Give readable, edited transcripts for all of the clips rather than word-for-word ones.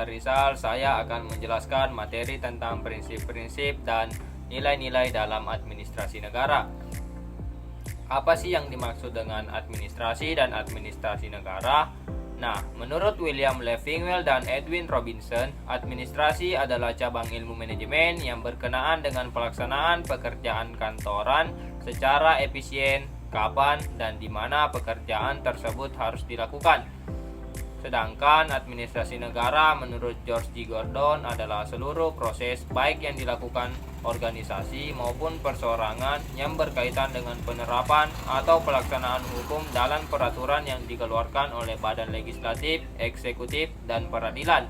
Faisal Rizal. Saya akan menjelaskan materi tentang prinsip-prinsip dan nilai-nilai dalam administrasi negara. Apa sih yang dimaksud dengan administrasi dan administrasi negara? Nah, menurut William Leffingwell dan Edwin Robinson, administrasi adalah cabang ilmu manajemen yang berkenaan dengan pelaksanaan pekerjaan kantoran secara efisien, kapan dan di mana pekerjaan tersebut harus dilakukan. Sedangkan administrasi negara menurut George G. Gordon adalah seluruh proses baik yang dilakukan organisasi maupun perseorangan yang berkaitan dengan penerapan atau pelaksanaan hukum dalam peraturan yang dikeluarkan oleh badan legislatif, eksekutif, dan peradilan.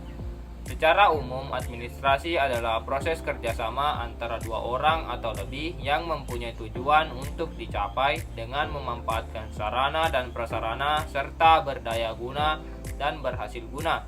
Secara umum, administrasi adalah proses kerjasama antara dua orang atau lebih yang mempunyai tujuan untuk dicapai dengan memanfaatkan sarana dan prasarana serta berdaya guna dan berhasil guna.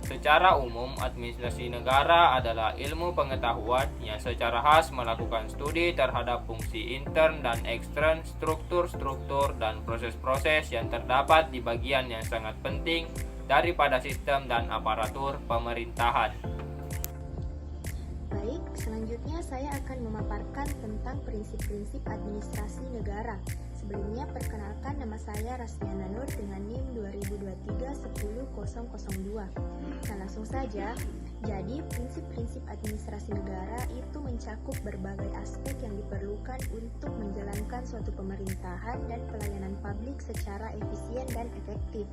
Secara umum, administrasi negara adalah ilmu pengetahuan yang secara khas melakukan studi terhadap fungsi intern dan ekstern, struktur-struktur dan proses-proses yang terdapat di bagian yang sangat penting daripada sistem dan aparatur pemerintahan. Baik, selanjutnya saya akan memaparkan tentang prinsip-prinsip administrasi negara. Sebelumnya, perkenalkan, nama saya Rasmiana Nur dengan NIM 2023-10002. Nah, langsung saja. Jadi, prinsip-prinsip administrasi negara itu mencakup berbagai aspek yang diperlukan untuk menjalankan suatu pemerintahan dan pelayanan publik secara efisien dan efektif.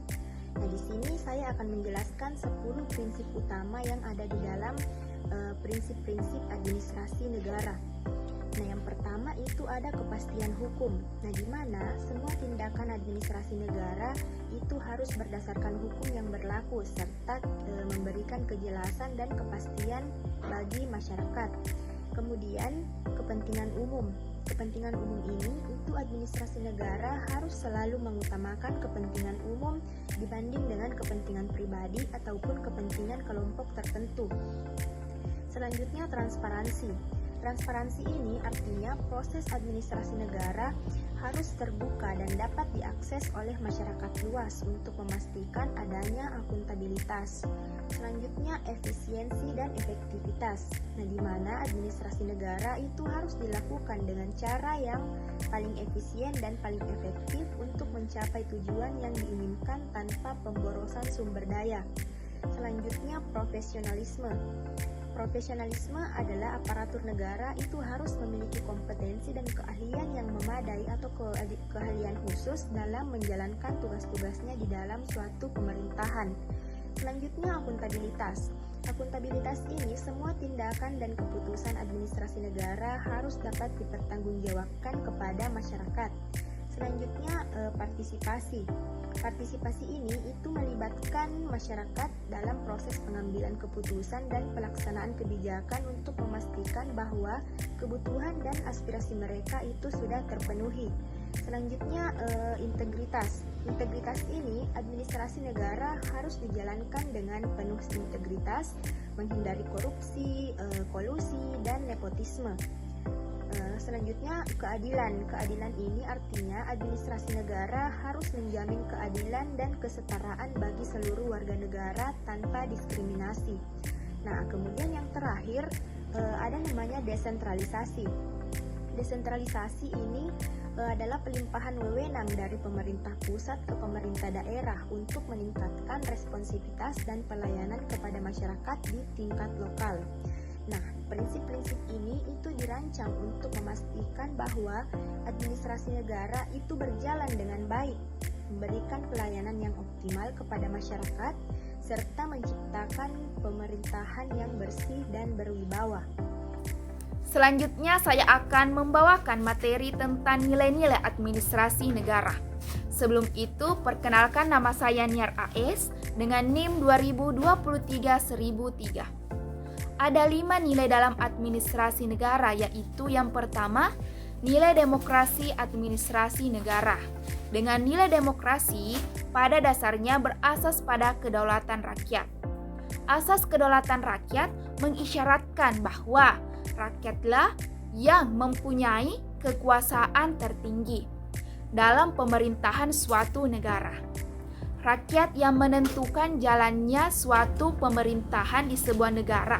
Nah, di sini saya akan menjelaskan 10 prinsip utama yang ada di dalam prinsip-prinsip administrasi negara. Nah, yang pertama itu ada kepastian hukum. Nah, di mana semua tindakan administrasi negara itu harus berdasarkan hukum yang berlaku serta memberikan kejelasan dan kepastian bagi masyarakat. Kemudian, kepentingan umum. Kepentingan umum ini itu administrasi negara harus selalu mengutamakan kepentingan umum dibanding dengan kepentingan pribadi ataupun kepentingan kelompok tertentu. Selanjutnya, transparansi. Transparansi ini artinya proses administrasi negara harus terbuka dan dapat diakses oleh masyarakat luas untuk memastikan adanya akuntabilitas. Selanjutnya, efisiensi dan efektivitas. Nah, di mana administrasi negara itu harus dilakukan dengan cara yang paling efisien dan paling efektif untuk mencapai tujuan yang diinginkan tanpa pemborosan sumber daya. Selanjutnya, profesionalisme. Profesionalisme adalah aparatur negara itu harus memiliki kompetensi dan keahlian yang memadai atau keahlian khusus dalam menjalankan tugas-tugasnya di dalam suatu pemerintahan. Selanjutnya, akuntabilitas. Akuntabilitas ini semua tindakan dan keputusan administrasi negara harus dapat dipertanggungjawabkan kepada masyarakat. Selanjutnya, partisipasi. Partisipasi ini itu melibatkan masyarakat dalam proses pengambilan keputusan dan pelaksanaan kebijakan untuk memastikan bahwa kebutuhan dan aspirasi mereka itu sudah terpenuhi. Selanjutnya, integritas. Integritas ini administrasi negara harus dijalankan dengan penuh integritas, menghindari korupsi, kolusi, dan nepotisme. Selanjutnya, keadilan. Keadilan ini artinya administrasi negara harus menjamin keadilan dan kesetaraan bagi seluruh warga negara tanpa diskriminasi. Nah, kemudian yang terakhir ada namanya desentralisasi. Desentralisasi ini adalah pelimpahan wewenang dari pemerintah pusat ke pemerintah daerah untuk meningkatkan responsivitas dan pelayanan kepada masyarakat di tingkat lokal. Nah, prinsip-prinsip ini itu dirancang untuk memastikan bahwa administrasi negara itu berjalan dengan baik, memberikan pelayanan yang optimal kepada masyarakat, serta menciptakan pemerintahan yang bersih dan berwibawa. Selanjutnya saya akan membawakan materi tentang nilai-nilai administrasi negara. Sebelum itu, perkenalkan, nama saya Niar AS dengan NIM 2023-1003. Ada 5 nilai dalam administrasi negara, yaitu yang pertama, nilai demokrasi administrasi negara. Dengan nilai demokrasi, pada dasarnya berasas pada kedaulatan rakyat. Asas kedaulatan rakyat mengisyaratkan bahwa rakyatlah yang mempunyai kekuasaan tertinggi dalam pemerintahan suatu negara. rakyat yang menentukan jalannya suatu pemerintahan di sebuah negara.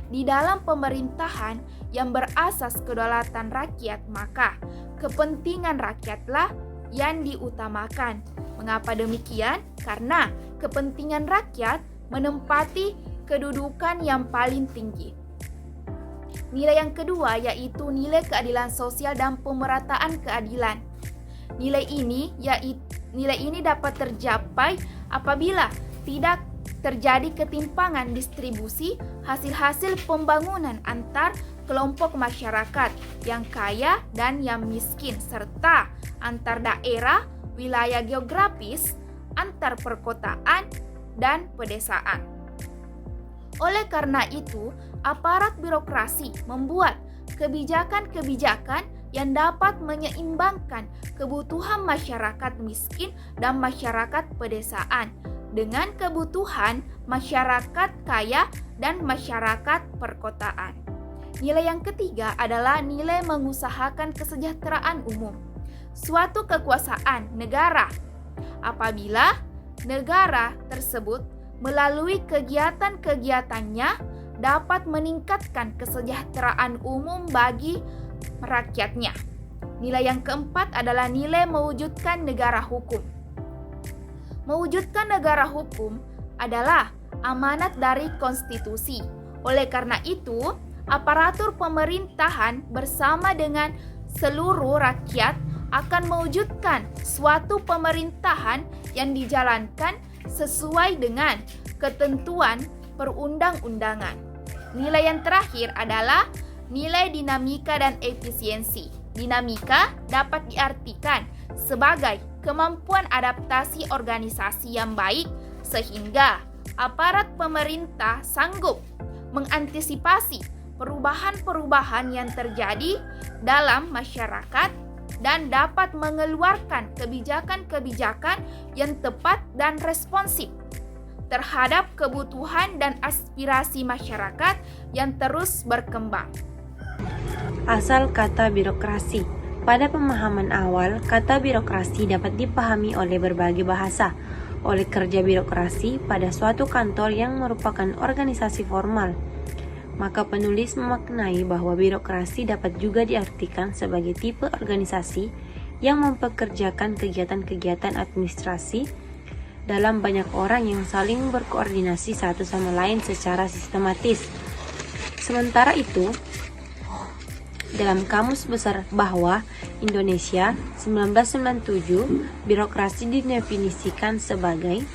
Di dalam pemerintahan yang berasas kedaulatan rakyat, maka kepentingan rakyatlah yang diutamakan. Mengapa demikian? Karena kepentingan rakyat menempati kedudukan yang paling tinggi. Nilai yang kedua yaitu nilai keadilan sosial dan pemerataan keadilan. Nilai ini dapat tercapai apabila tidak terjadi ketimpangan distribusi hasil-hasil pembangunan antar kelompok masyarakat yang kaya dan yang miskin, serta antar daerah, wilayah geografis, antar perkotaan, dan pedesaan. Oleh karena itu, aparat birokrasi membuat kebijakan-kebijakan yang dapat menyeimbangkan kebutuhan masyarakat miskin dan masyarakat pedesaan dengan kebutuhan masyarakat kaya dan masyarakat perkotaan. Nilai yang ketiga adalah nilai mengusahakan kesejahteraan umum. Suatu kekuasaan negara apabila negara tersebut melalui kegiatan-kegiatannya dapat meningkatkan kesejahteraan umum bagi rakyatnya. Nilai yang keempat adalah nilai mewujudkan negara hukum. Mewujudkan negara hukum adalah amanat dari konstitusi. Oleh karena itu, aparatur pemerintahan bersama dengan seluruh rakyat akan mewujudkan suatu pemerintahan yang dijalankan sesuai dengan ketentuan perundang-undangan. Nilai yang terakhir adalah nilai dinamika dan efisiensi. Dinamika dapat diartikan sebagai kemampuan adaptasi organisasi yang baik sehingga aparat pemerintah sanggup mengantisipasi perubahan-perubahan yang terjadi dalam masyarakat dan dapat mengeluarkan kebijakan-kebijakan yang tepat dan responsif terhadap kebutuhan dan aspirasi masyarakat yang terus berkembang. Asal kata birokrasi. Pada pemahaman awal, kata birokrasi dapat dipahami oleh berbagai bahasa. Oleh kerja birokrasi pada suatu kantor yang merupakan organisasi formal, maka penulis memaknai bahwa birokrasi dapat juga diartikan sebagai tipe organisasi yang mempekerjakan kegiatan-kegiatan administrasi dalam banyak orang yang saling berkoordinasi satu sama lain secara sistematis. Sementara itu, dalam Kamus Besar Bahwa Indonesia 1997, birokrasi didefinisikan sebagai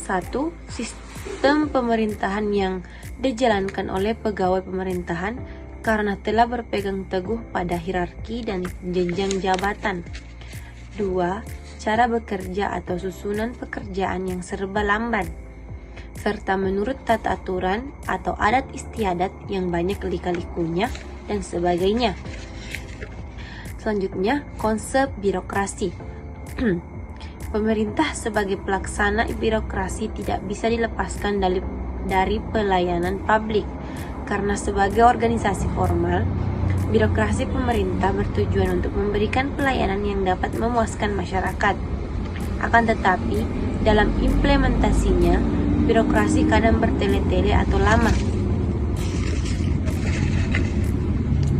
1. Sistem pemerintahan yang dijalankan oleh pegawai pemerintahan karena telah berpegang teguh pada hierarki dan jenjang jabatan. 2. Cara bekerja atau susunan pekerjaan yang serba lamban, serta menurut tata aturan atau adat istiadat yang banyak lika-likunya dan sebagainya. Selanjutnya, konsep birokrasi. Pemerintah sebagai pelaksana birokrasi tidak bisa dilepaskan dari pelayanan publik, karena sebagai organisasi formal, birokrasi pemerintah bertujuan untuk memberikan pelayanan yang dapat memuaskan masyarakat. Akan tetapi, dalam implementasinya, birokrasi kadang bertele-tele atau lama.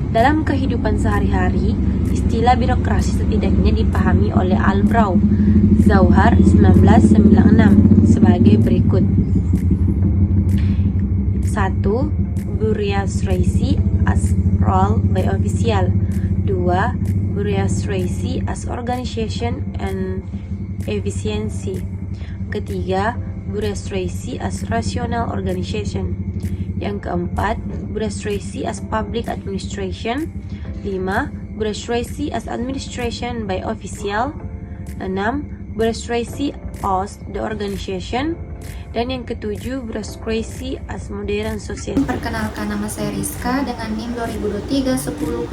Dalam kehidupan sehari-hari, istilah birokrasi setidaknya dipahami oleh Al-Brau Zauhar 1996 sebagai berikut. 1. Bureaucracy as role by official. 2. Bureaucracy as organization and efficiency. Ketiga, bureaucracy as rational organization. Yang keempat, bureaucracy as public administration. 5. Bureaucracy as administration by official. 6. Bureaucracy as the organization. Dan yang ketujuh, bureaucracy as modern society. Perkenalkan, nama saya Rizka dengan NIM 2023-10006.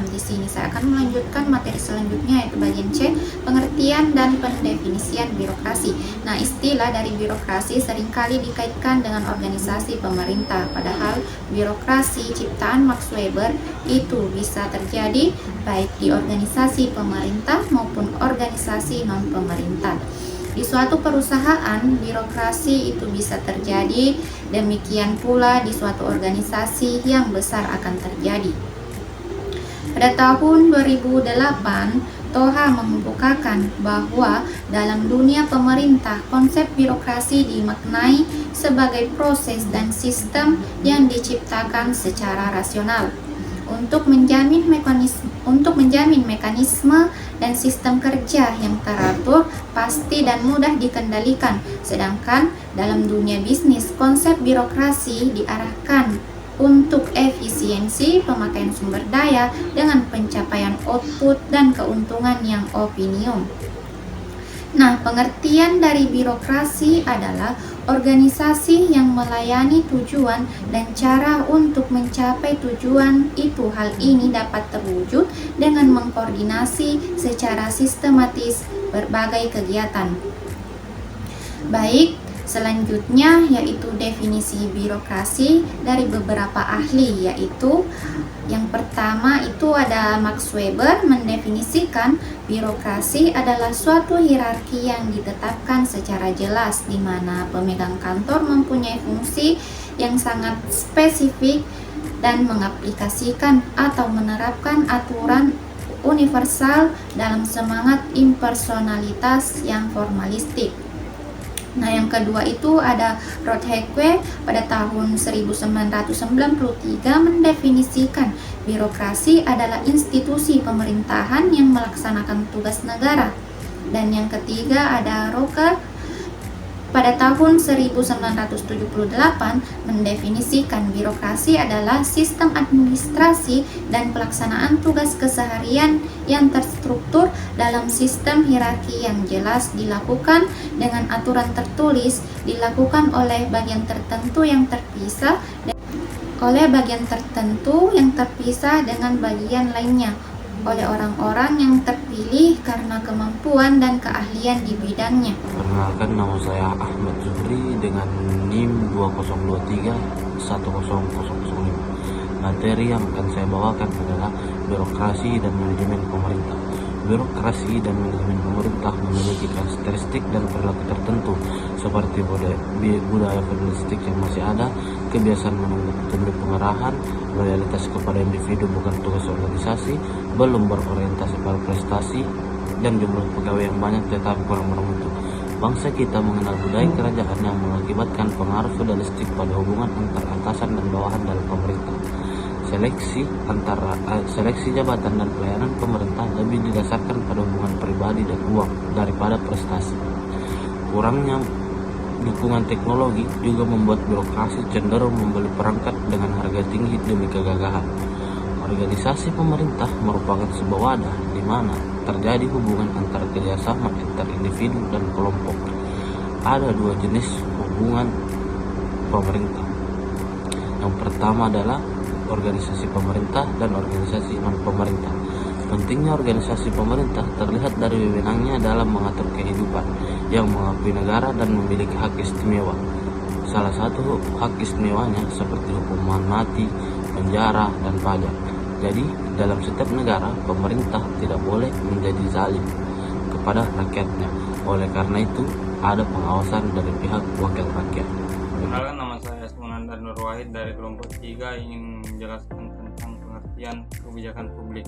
Di sini saya akan melanjutkan materi selanjutnya yaitu bagian C, pengertian dan pendefinisian birokrasi. Nah, istilah dari birokrasi seringkali dikaitkan dengan organisasi pemerintah, padahal birokrasi ciptaan Max Weber itu bisa terjadi baik di organisasi pemerintah maupun organisasi non-pemerintah. Di suatu perusahaan, birokrasi itu bisa terjadi, demikian pula di suatu organisasi yang besar akan terjadi. Pada tahun 2008, Toha mengemukakan bahwa dalam dunia pemerintah, konsep birokrasi dimaknai sebagai proses dan sistem yang diciptakan secara rasional untuk menjamin mekanisme dan sistem kerja yang teratur, pasti dan mudah dikendalikan. Sedangkan dalam dunia bisnis, konsep birokrasi diarahkan untuk efisiensi pemakaian sumber daya dengan pencapaian output dan keuntungan yang optimum. Nah, pengertian dari birokrasi adalah organisasi yang melayani tujuan dan cara untuk mencapai tujuan itu. Hal ini dapat terwujud dengan mengkoordinasi secara sistematis berbagai kegiatan. Baik, selanjutnya yaitu definisi birokrasi dari beberapa ahli, yaitu yang pertama itu ada Max Weber mendefinisikan birokrasi adalah suatu hierarki yang ditetapkan secara jelas di mana pemegang kantor mempunyai fungsi yang sangat spesifik dan mengaplikasikan atau menerapkan aturan universal dalam semangat impersonalitas yang formalistik. Nah, yang kedua itu ada Rothhake pada tahun 1993 mendefinisikan birokrasi adalah institusi pemerintahan yang melaksanakan tugas negara. Dan yang ketiga ada Rocker pada tahun 1978 mendefinisikan birokrasi adalah sistem administrasi dan pelaksanaan tugas keseharian yang terstruktur dalam sistem hierarki yang jelas, dilakukan dengan aturan tertulis, dilakukan oleh bagian tertentu yang terpisah dengan bagian lainnya oleh orang-orang yang terpilih karena kemampuan dan keahlian di bidangnya. Perkenalkan, nama saya Ahmad Zuhri dengan NIM 2023-10005. Materi yang akan saya bawakan adalah birokrasi dan manajemen pemerintah. Birokrasi dan manajemen pemerintah memiliki karakteristik dan perilaku tertentu seperti budaya feudalistik yang masih ada, kebiasaan menunggu pengarahan, loyalitas kepada individu bukan tugas organisasi, belum berorientasi pada prestasi, dan jumlah pegawai yang banyak tetapi kurang bermutu. Bangsa kita mengenal budaya kerajaan yang mengakibatkan pengaruh feudalistik pada hubungan antar atasan dan bawahan dalam pemerintah. Seleksi jabatan dan pelayanan pemerintah lebih didasarkan pada hubungan pribadi dan uang daripada prestasi. Kurangnya dukungan teknologi juga membuat birokrasi cenderung membeli perangkat dengan harga tinggi demi kegagahan. Organisasi pemerintah merupakan sebuah wadah di mana terjadi hubungan antara kerjasama antar individu dan kelompok. Ada dua jenis hubungan pemerintah. Yang pertama adalah organisasi pemerintah dan organisasi non-pemerintah. Pentingnya organisasi pemerintah terlihat dari wewenangnya dalam mengatur kehidupan yang mengakui negara dan memiliki hak istimewa. Salah satu hak istimewanya seperti hukuman mati, penjara, dan pajak. Jadi, dalam setiap negara, pemerintah tidak boleh menjadi zalim kepada rakyatnya. Oleh karena itu, ada pengawasan dari pihak wakil rakyat. Perkenalkan, nama saya Asmunandar Nur Wahid dari kelompok 3 ingin menjelaskan tentang pengertian kebijakan publik.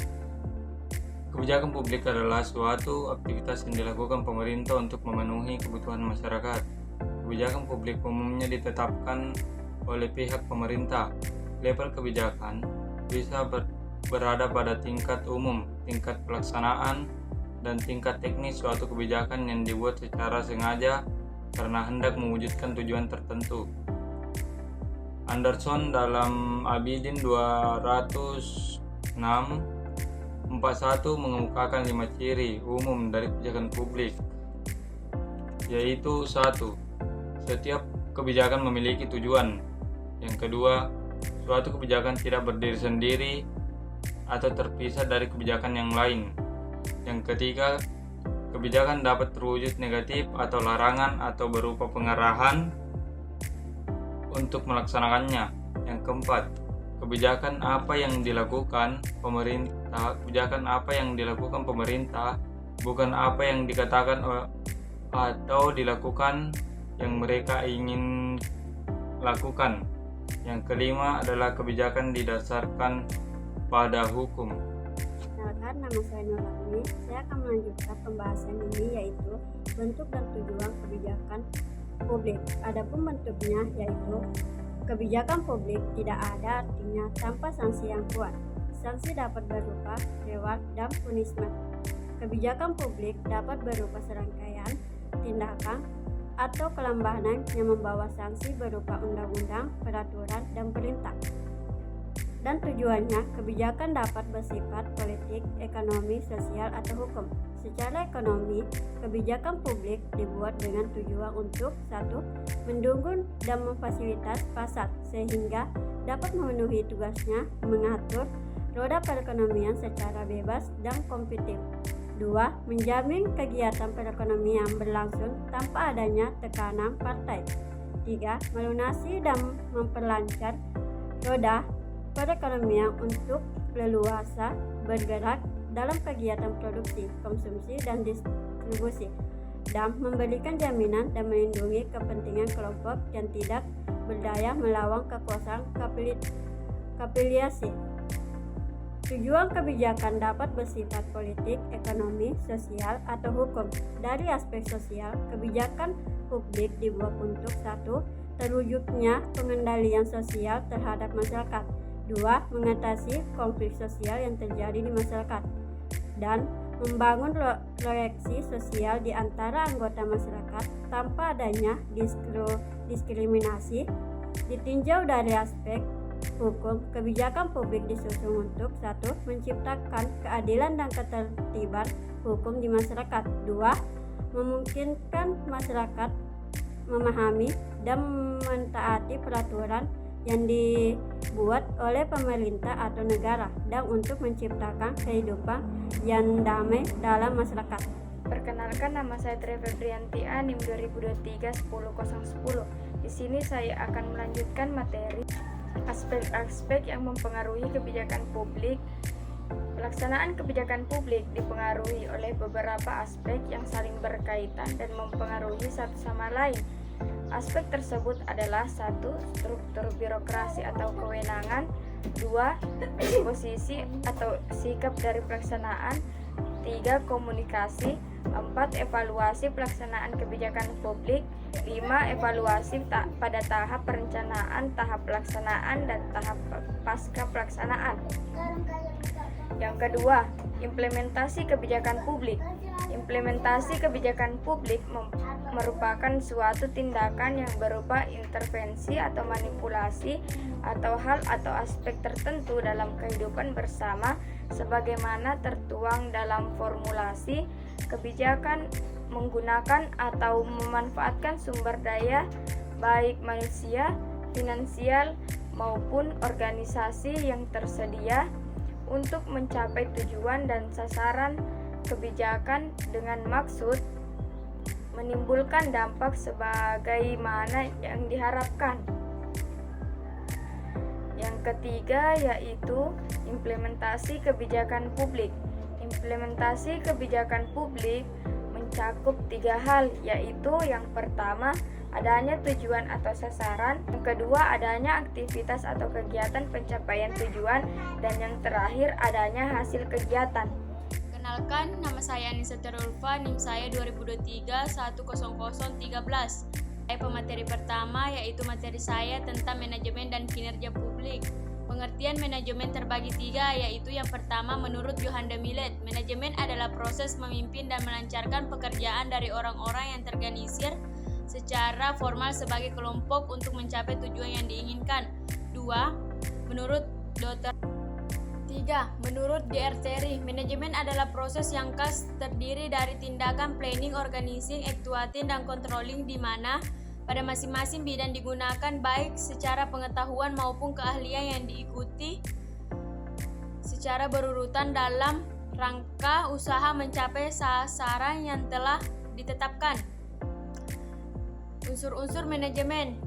Kebijakan publik adalah suatu aktivitas yang dilakukan pemerintah untuk memenuhi kebutuhan masyarakat. Kebijakan publik umumnya ditetapkan oleh pihak pemerintah. Level kebijakan bisa berada pada tingkat umum, tingkat pelaksanaan, dan tingkat teknis suatu kebijakan yang dibuat secara sengaja karena hendak mewujudkan tujuan tertentu. Anderson dalam Abidin 206/41 mengemukakan 5 ciri umum dari kebijakan publik, yaitu 1. Setiap kebijakan memiliki tujuan. Yang kedua, suatu kebijakan tidak berdiri sendiri atau terpisah dari kebijakan yang lain. Yang ketiga, kebijakan dapat terwujud negatif atau larangan atau berupa pengarahan untuk melaksanakannya. Yang keempat, kebijakan apa yang dilakukan pemerintah bukan apa yang dikatakan atau dilakukan yang mereka ingin lakukan. Yang kelima adalah kebijakan didasarkan pada hukum. Perkenalkan, nama saya Nurani. Saya akan melanjutkan pembahasan ini, yaitu bentuk dan tujuan kebijakan publik. Adapun bentuknya yaitu kebijakan publik tidak ada artinya tanpa sanksi yang kuat. Sanksi dapat berupa reward dan punishment. Kebijakan publik dapat berupa serangkaian tindakan atau kelambanan yang membawa sanksi berupa undang-undang, peraturan, dan perintah. Dan tujuannya, kebijakan dapat bersifat politik, ekonomi, sosial, atau hukum. Secara ekonomi, kebijakan publik dibuat dengan tujuan untuk 1. Mendukung dan memfasilitasi pasar sehingga dapat memenuhi tugasnya mengatur roda perekonomian secara bebas dan kompetitif. 2. Menjamin kegiatan perekonomian berlangsung tanpa adanya tekanan partai. 3. Melunasi dan memperlancar roda perekonomian untuk leluasa bergerak dalam kegiatan produksi, konsumsi, dan distribusi, dan memberikan jaminan dan melindungi kepentingan kelompok yang tidak berdaya melawan kekuasaan kapitalisasi. Tujuan kebijakan dapat bersifat politik, ekonomi, sosial, atau hukum. Dari aspek sosial, kebijakan publik dibuat untuk 1. Terwujudnya pengendalian sosial terhadap masyarakat. 2. Mengatasi konflik sosial yang terjadi di masyarakat. Dan membangun proyeksi sosial di antara anggota masyarakat tanpa adanya diskriminasi. Ditinjau dari aspek hukum, kebijakan publik disusun untuk 1. Menciptakan keadilan dan ketertiban hukum di masyarakat. 2. Memungkinkan masyarakat memahami dan mentaati peraturan yang dibuat oleh pemerintah atau negara dan untuk menciptakan kehidupan yang damai dalam masyarakat. Perkenalkan, nama saya Tri Febrianti, NIM 2023-10010. Di sini saya akan melanjutkan materi aspek-aspek yang mempengaruhi kebijakan publik. Pelaksanaan kebijakan publik dipengaruhi oleh beberapa aspek yang saling berkaitan dan mempengaruhi satu sama lain. Aspek tersebut adalah 1. Struktur birokrasi atau kewenangan. 2. Disposisi atau sikap dari pelaksanaan. 3. Komunikasi. 4. Evaluasi pelaksanaan kebijakan publik. 5. Evaluasi pada tahap perencanaan, tahap pelaksanaan, dan tahap pasca pelaksanaan. Yang kedua, implementasi kebijakan publik. Implementasi kebijakan publik merupakan suatu tindakan yang berupa intervensi atau manipulasi atau hal atau aspek tertentu dalam kehidupan bersama sebagaimana tertuang dalam formulasi kebijakan menggunakan atau memanfaatkan sumber daya baik manusia, finansial, maupun organisasi yang tersedia untuk mencapai tujuan dan sasaran kebijakan dengan maksud menimbulkan dampak sebagaimana yang diharapkan. Yang ketiga yaitu implementasi kebijakan publik. Implementasi kebijakan publik mencakup 3 hal, yaitu yang pertama adanya tujuan atau sasaran, yang kedua adanya aktivitas atau kegiatan pencapaian tujuan, dan yang terakhir adanya hasil kegiatan. Kenalkan, nama saya Anissa Terulfa, NIM saya 2023-10013. Pemateri pertama yaitu materi saya tentang manajemen dan kinerja publik. Pengertian manajemen terbagi 3, yaitu yang pertama menurut Johan de Millet, manajemen adalah proses memimpin dan melancarkan pekerjaan dari orang-orang yang terorganisir secara formal sebagai kelompok untuk mencapai tujuan yang diinginkan. 2. Menurut Dr. 3. Menurut Dr. Terry, manajemen adalah proses yang khas terdiri dari tindakan planning, organizing, actuating, dan controlling di mana pada masing-masing bidang digunakan baik secara pengetahuan maupun keahlian yang diikuti secara berurutan dalam rangka usaha mencapai sasaran yang telah ditetapkan. Unsur-unsur manajemen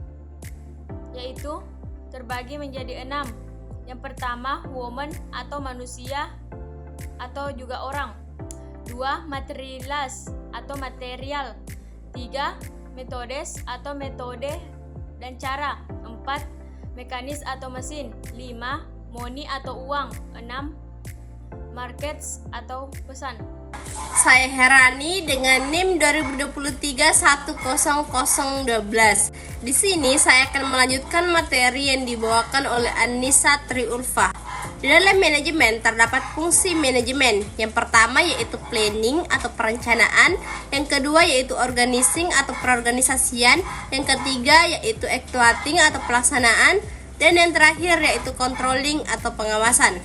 yaitu terbagi menjadi 6. Yang pertama, woman atau manusia atau juga orang. 2. Materialis atau material. 3. Metodes atau metode dan cara. 4. Mekanis atau mesin. 5. Money atau uang. 6. Markets atau pesan. Saya Herani dengan NIM 2023-10012. Di sini saya akan melanjutkan materi yang dibawakan oleh Anissa Triulfa. Di dalam manajemen terdapat fungsi manajemen. Yang pertama yaitu planning atau perencanaan, yang kedua yaitu organizing atau perorganisasian, yang ketiga yaitu actuating atau pelaksanaan, dan yang terakhir yaitu controlling atau pengawasan.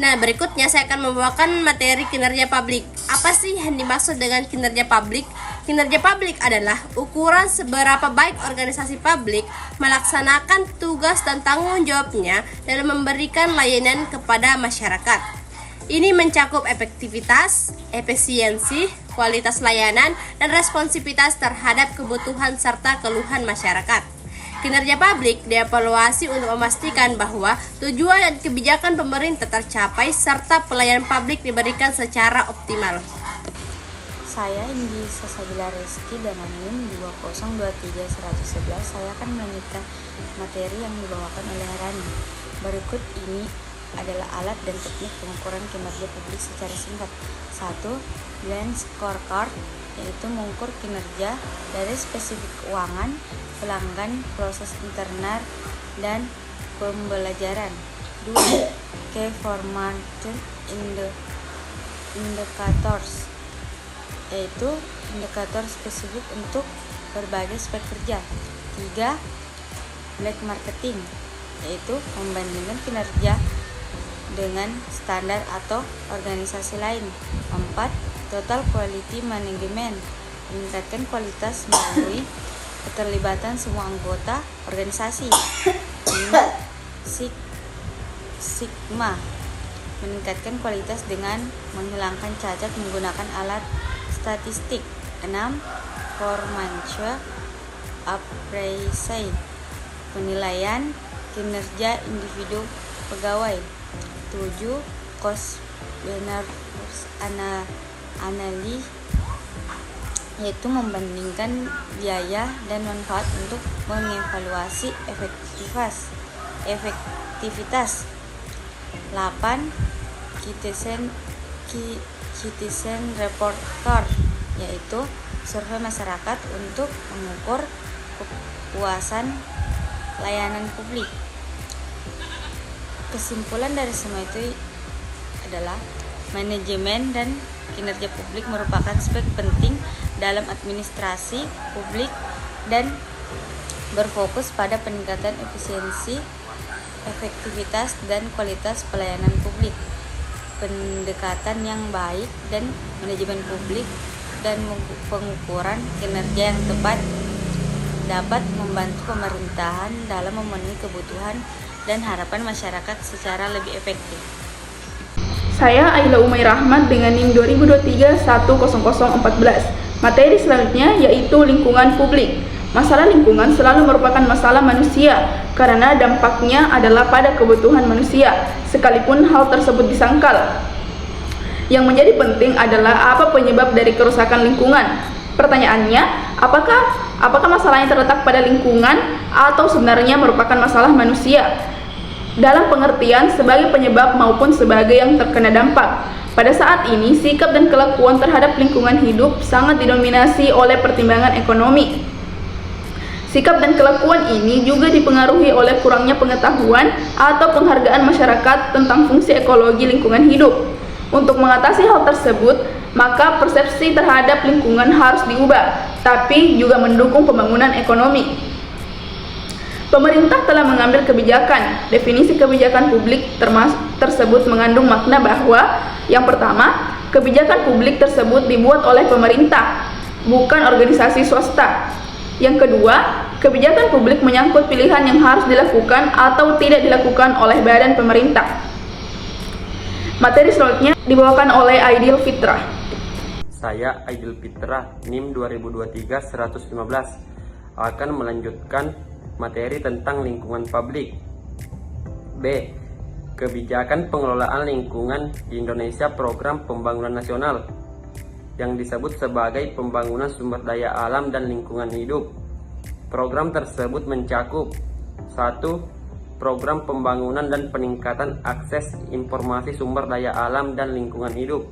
Nah, berikutnya saya akan membawakan materi kinerja publik. Apa sih yang dimaksud dengan kinerja publik? Kinerja publik adalah ukuran seberapa baik organisasi publik melaksanakan tugas dan tanggung jawabnya dalam memberikan layanan kepada masyarakat. Ini mencakup efektivitas, efisiensi, kualitas layanan, dan responsivitas terhadap kebutuhan serta keluhan masyarakat. Kinerja publik dievaluasi untuk memastikan bahwa tujuan dan kebijakan pemerintah tercapai serta pelayanan publik diberikan secara optimal. Saya Indi Sasabila Reski dengan NIM 2023111. Saya akan melanjutkan materi yang dibawakan oleh Rani. Berikut ini adalah alat dan teknik pengukuran kinerja publik secara singkat. 1. Blend Scorecard, yaitu mengukur kinerja dari spesifik keuangan, pelanggan, proses internal, dan pembelajaran. 2. Key Performance Indicators, yaitu indikator spesifik untuk berbagai spek kerja. 3. Black Marketing, yaitu membandingkan kinerja dengan standar atau organisasi lain. 4. Total Quality Management, meningkatkan kualitas melalui keterlibatan semua anggota organisasi. 5. Sigma, meningkatkan kualitas dengan menghilangkan cacat menggunakan alat statistik. 6. Performance Appraisal, penilaian kinerja individu pegawai. 7. Cost Benefit Analysis, yaitu membandingkan biaya dan manfaat untuk mengevaluasi efektivitas. 8. Citizen Report Card, yaitu survei masyarakat untuk mengukur kepuasan layanan publik. Kesimpulan dari semua itu adalah manajemen dan kinerja publik merupakan aspek penting dalam administrasi publik dan berfokus pada peningkatan efisiensi, efektivitas, dan kualitas pelayanan publik. Pendekatan yang baik dan manajemen publik dan pengukuran kinerja yang tepat dapat membantu pemerintahan dalam memenuhi kebutuhan dan harapan masyarakat secara lebih efektif. Saya Aila Umay Rahmat dengan NIM 2023-10014. Materi selanjutnya yaitu lingkungan publik. Masalah lingkungan selalu merupakan masalah manusia karena dampaknya adalah pada kebutuhan manusia, sekalipun hal tersebut disangkal. Yang menjadi penting adalah apa penyebab dari kerusakan lingkungan. Pertanyaannya, apakah masalahnya terletak pada lingkungan atau sebenarnya merupakan masalah manusia? Dalam pengertian sebagai penyebab maupun sebagai yang terkena dampak. Pada saat ini, sikap dan kelakuan terhadap lingkungan hidup sangat didominasi oleh pertimbangan ekonomi. Sikap dan kelakuan ini juga dipengaruhi oleh kurangnya pengetahuan atau penghargaan masyarakat tentang fungsi ekologi lingkungan hidup. Untuk mengatasi hal tersebut, maka persepsi terhadap lingkungan harus diubah, tapi juga mendukung pembangunan ekonomi. Pemerintah telah mengambil kebijakan. Definisi kebijakan publik tersebut mengandung makna bahwa yang pertama, kebijakan publik tersebut dibuat oleh pemerintah, bukan organisasi swasta. Yang kedua, kebijakan publik menyangkut pilihan yang harus dilakukan atau tidak dilakukan oleh badan pemerintah. Materi selanjutnya dibawakan oleh Aidil Fitrah. Saya Aidil Fitrah, NIM 2023-115, akan melanjutkan materi tentang lingkungan publik. B. Kebijakan pengelolaan lingkungan di Indonesia Program Pembangunan Nasional. yang disebut sebagai pembangunan sumber daya alam dan lingkungan hidup. Program tersebut mencakup 1. Program pembangunan dan peningkatan akses informasi sumber daya alam dan lingkungan hidup.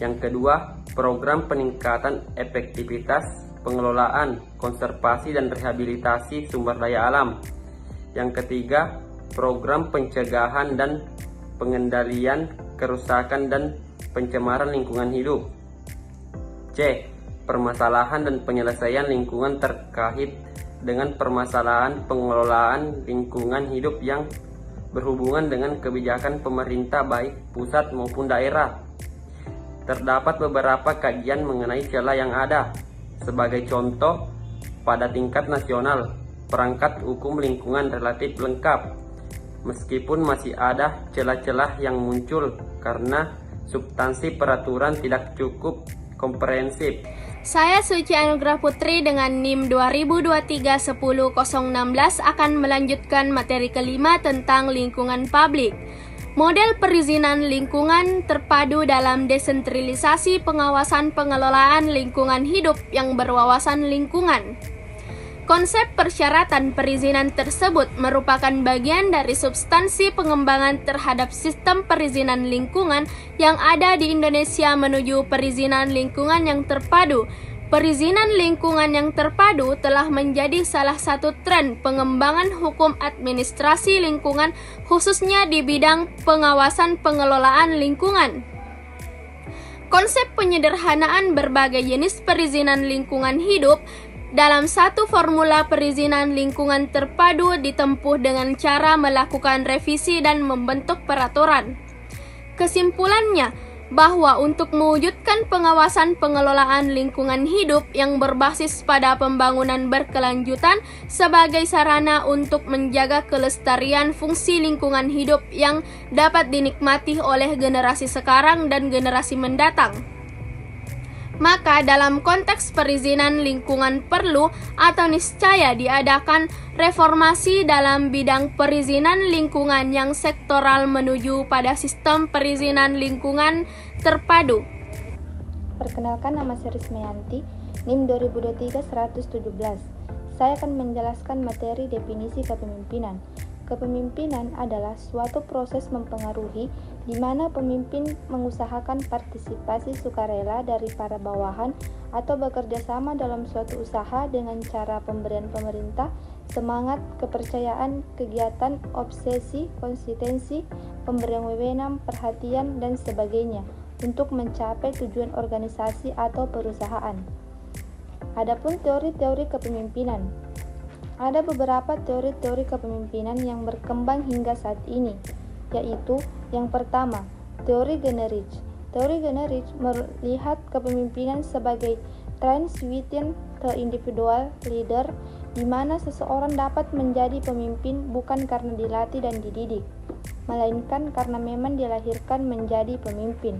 Yang kedua, program peningkatan efektivitas pengelolaan, konservasi dan rehabilitasi sumber daya alam. Yang ketiga, program pencegahan dan pengendalian kerusakan dan pencemaran lingkungan hidup. C. Permasalahan dan penyelesaian lingkungan terkait dengan permasalahan pengelolaan lingkungan hidup yang berhubungan dengan kebijakan pemerintah baik pusat maupun daerah. Terdapat beberapa kajian mengenai celah yang ada. Sebagai contoh, pada tingkat nasional, perangkat hukum lingkungan relatif lengkap, meskipun masih ada celah-celah yang muncul karena substansi peraturan tidak cukup komprehensif. Saya Suci Anugrah Putri dengan NIM 2023-10016 akan melanjutkan materi kelima tentang lingkungan publik. Model perizinan lingkungan terpadu dalam desentralisasi pengawasan pengelolaan lingkungan hidup yang berwawasan lingkungan. Konsep persyaratan perizinan tersebut merupakan bagian dari substansi pengembangan terhadap sistem perizinan lingkungan yang ada di Indonesia menuju perizinan lingkungan yang terpadu. Perizinan lingkungan yang terpadu telah menjadi salah satu tren pengembangan hukum administrasi lingkungan khususnya di bidang pengawasan pengelolaan lingkungan. Konsep penyederhanaan berbagai jenis perizinan lingkungan hidup dalam satu formula perizinan lingkungan terpadu ditempuh dengan cara melakukan revisi dan membentuk peraturan. Kesimpulannya, bahwa untuk mewujudkan pengawasan pengelolaan lingkungan hidup yang berbasis pada pembangunan berkelanjutan sebagai sarana untuk menjaga kelestarian fungsi lingkungan hidup yang dapat dinikmati oleh generasi sekarang dan generasi mendatang. Maka dalam konteks perizinan lingkungan perlu atau niscaya diadakan reformasi dalam bidang perizinan lingkungan yang sektoral menuju pada sistem perizinan lingkungan terpadu. Perkenalkan, nama saya Rismayanti, NIM 2023-117. Saya akan menjelaskan materi definisi kepemimpinan. Kepemimpinan adalah suatu proses mempengaruhi di mana pemimpin mengusahakan partisipasi sukarela dari para bawahan atau bekerja sama dalam suatu usaha dengan cara pemberian pemerintah, semangat, kepercayaan, kegiatan, obsesi, konsistensi, pemberian wewenang, perhatian, dan sebagainya untuk mencapai tujuan organisasi atau perusahaan. Adapun teori-teori kepemimpinan. Ada beberapa teori-teori kepemimpinan yang berkembang hingga saat ini, yaitu yang pertama, teori Generich. Teori Generich melihat kepemimpinan sebagai transition to individual leader, di mana seseorang dapat menjadi pemimpin bukan karena dilatih dan dididik, melainkan karena memang dilahirkan menjadi pemimpin.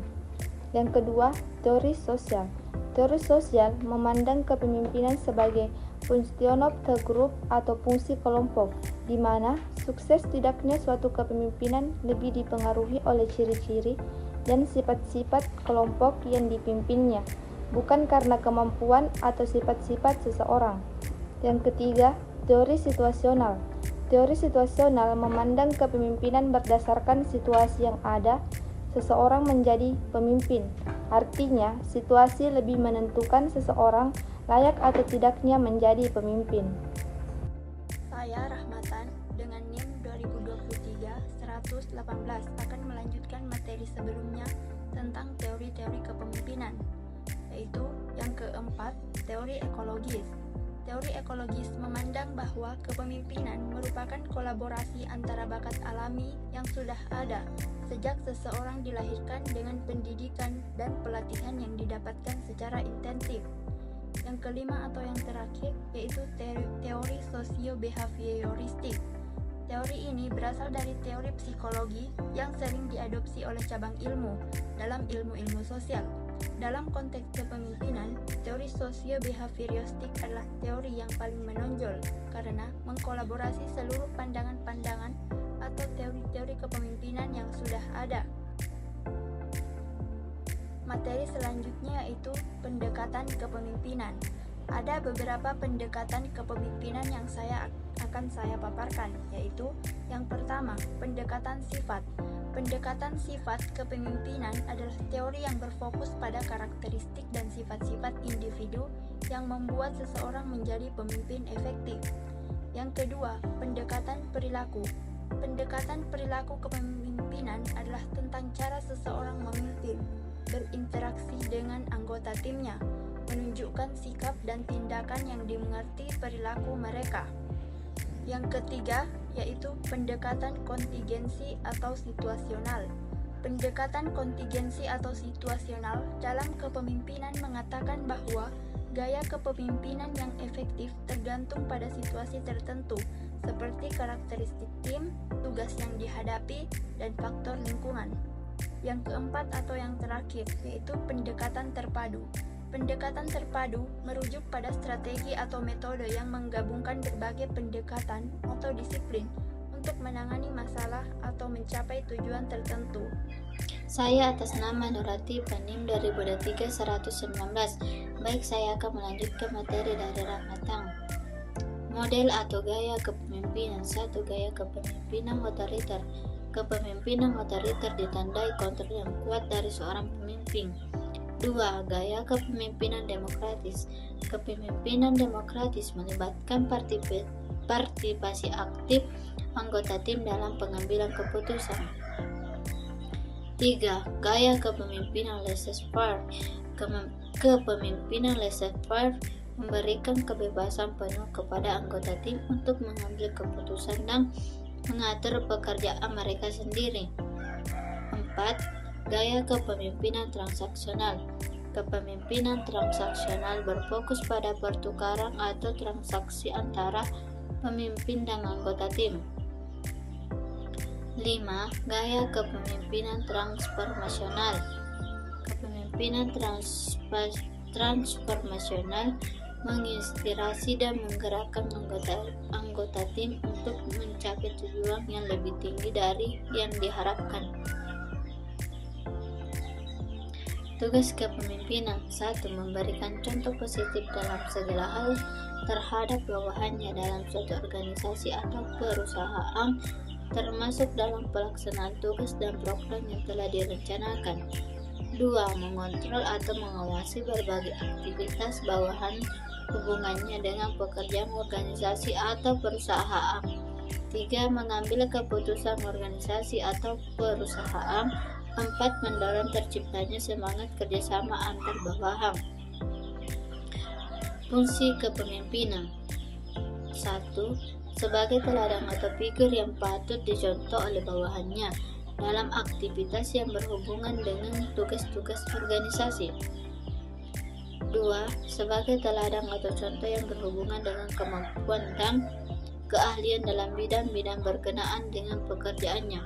Yang kedua, teori sosial. Teori sosial memandang kepemimpinan sebagai function of the group atau fungsi kelompok, di mana sukses tidaknya suatu kepemimpinan lebih dipengaruhi oleh ciri-ciri dan sifat-sifat kelompok yang dipimpinnya, bukan karena kemampuan atau sifat-sifat seseorang. Yang ketiga, teori situasional. Teori situasional memandang kepemimpinan berdasarkan situasi yang ada, seseorang menjadi pemimpin. Artinya, situasi lebih menentukan seseorang layak atau tidaknya menjadi pemimpin. Saya Rahmatan dengan NIM 2023-118 akan melanjutkan materi sebelumnya tentang teori-teori kepemimpinan, yaitu yang keempat, teori ekologis. Teori ekologis memandang bahwa kepemimpinan merupakan kolaborasi antara bakat alami yang sudah ada sejak seseorang dilahirkan dengan pendidikan dan pelatihan yang didapatkan secara intensif. Yang kelima atau yang terakhir yaitu teori sosio-behavioristik. Teori ini berasal dari teori psikologi yang sering diadopsi oleh cabang ilmu dalam ilmu-ilmu sosial. Dalam konteks kepemimpinan, teori sosio-behavioristik adalah teori yang paling menonjol karena mengkolaborasi seluruh pandangan-pandangan atau teori-teori kepemimpinan yang sudah ada. materi selanjutnya yaitu pendekatan kepemimpinan. Ada beberapa pendekatan kepemimpinan yang akan saya paparkan, yaitu yang pertama, pendekatan sifat. Pendekatan sifat kepemimpinan adalah teori yang berfokus pada karakteristik dan sifat-sifat individu yang membuat seseorang menjadi pemimpin efektif. Yang kedua, pendekatan perilaku. Pendekatan perilaku kepemimpinan adalah tentang cara seseorang memimpin, berinteraksi dengan anggota timnya, menunjukkan sikap dan tindakan yang dimengerti perilaku mereka. Yang ketiga, yaitu pendekatan kontingensi atau situasional. Pendekatan kontingensi atau situasional dalam kepemimpinan mengatakan bahwa gaya kepemimpinan yang efektif tergantung pada situasi tertentu, seperti karakteristik tim, tugas yang dihadapi, dan faktor lingkungan. Yang keempat atau yang terakhir, yaitu pendekatan terpadu. Pendekatan terpadu merujuk pada strategi atau metode yang menggabungkan berbagai pendekatan atau disiplin untuk menangani masalah atau mencapai tujuan tertentu. Saya atas nama Nurati Panim dari Boda 3 119. Baik, saya akan melanjutkan materi dari Ramatang. Model atau gaya kepemimpinan. 1. Gaya kepemimpinan otoriter. Kepemimpinan otoriter ditandai kontrol yang kuat dari seorang pemimpin. 2. Gaya kepemimpinan demokratis. Kepemimpinan demokratis melibatkan partisipasi aktif anggota tim dalam pengambilan keputusan. 3. Gaya kepemimpinan laissez-faire. Kepemimpinan laissez-faire memberikan kebebasan penuh kepada anggota tim untuk mengambil keputusan dan mengatur pekerjaan mereka sendiri. 4. Gaya kepemimpinan transaksional. Kepemimpinan transaksional berfokus pada pertukaran atau transaksi antara pemimpin dan anggota tim. 5. Gaya kepemimpinan transformasional. Kepemimpinan transformasional menginspirasi dan menggerakkan anggota tim untuk mencapai tujuan yang lebih tinggi dari yang diharapkan. Tugas kepemimpinan. 1. Memberikan contoh positif dalam segala hal terhadap bawahannya dalam suatu organisasi atau perusahaan, termasuk dalam pelaksanaan tugas dan program yang telah direncanakan. 2. Mengontrol atau mengawasi berbagai aktivitas bawahan hubungannya dengan pekerjaan organisasi atau perusahaan. 3. Mengambil keputusan organisasi atau perusahaan. 4. Mendorong terciptanya semangat kerjasama antar bawahan. Fungsi kepemimpinan. 1. Sebagai teladan atau figur yang patut dicontoh oleh bawahannya dalam aktivitas yang berhubungan dengan tugas-tugas organisasi. 2. Sebagai teladan atau contoh yang berhubungan dengan kemampuan dan keahlian dalam bidang-bidang berkenaan dengan pekerjaannya.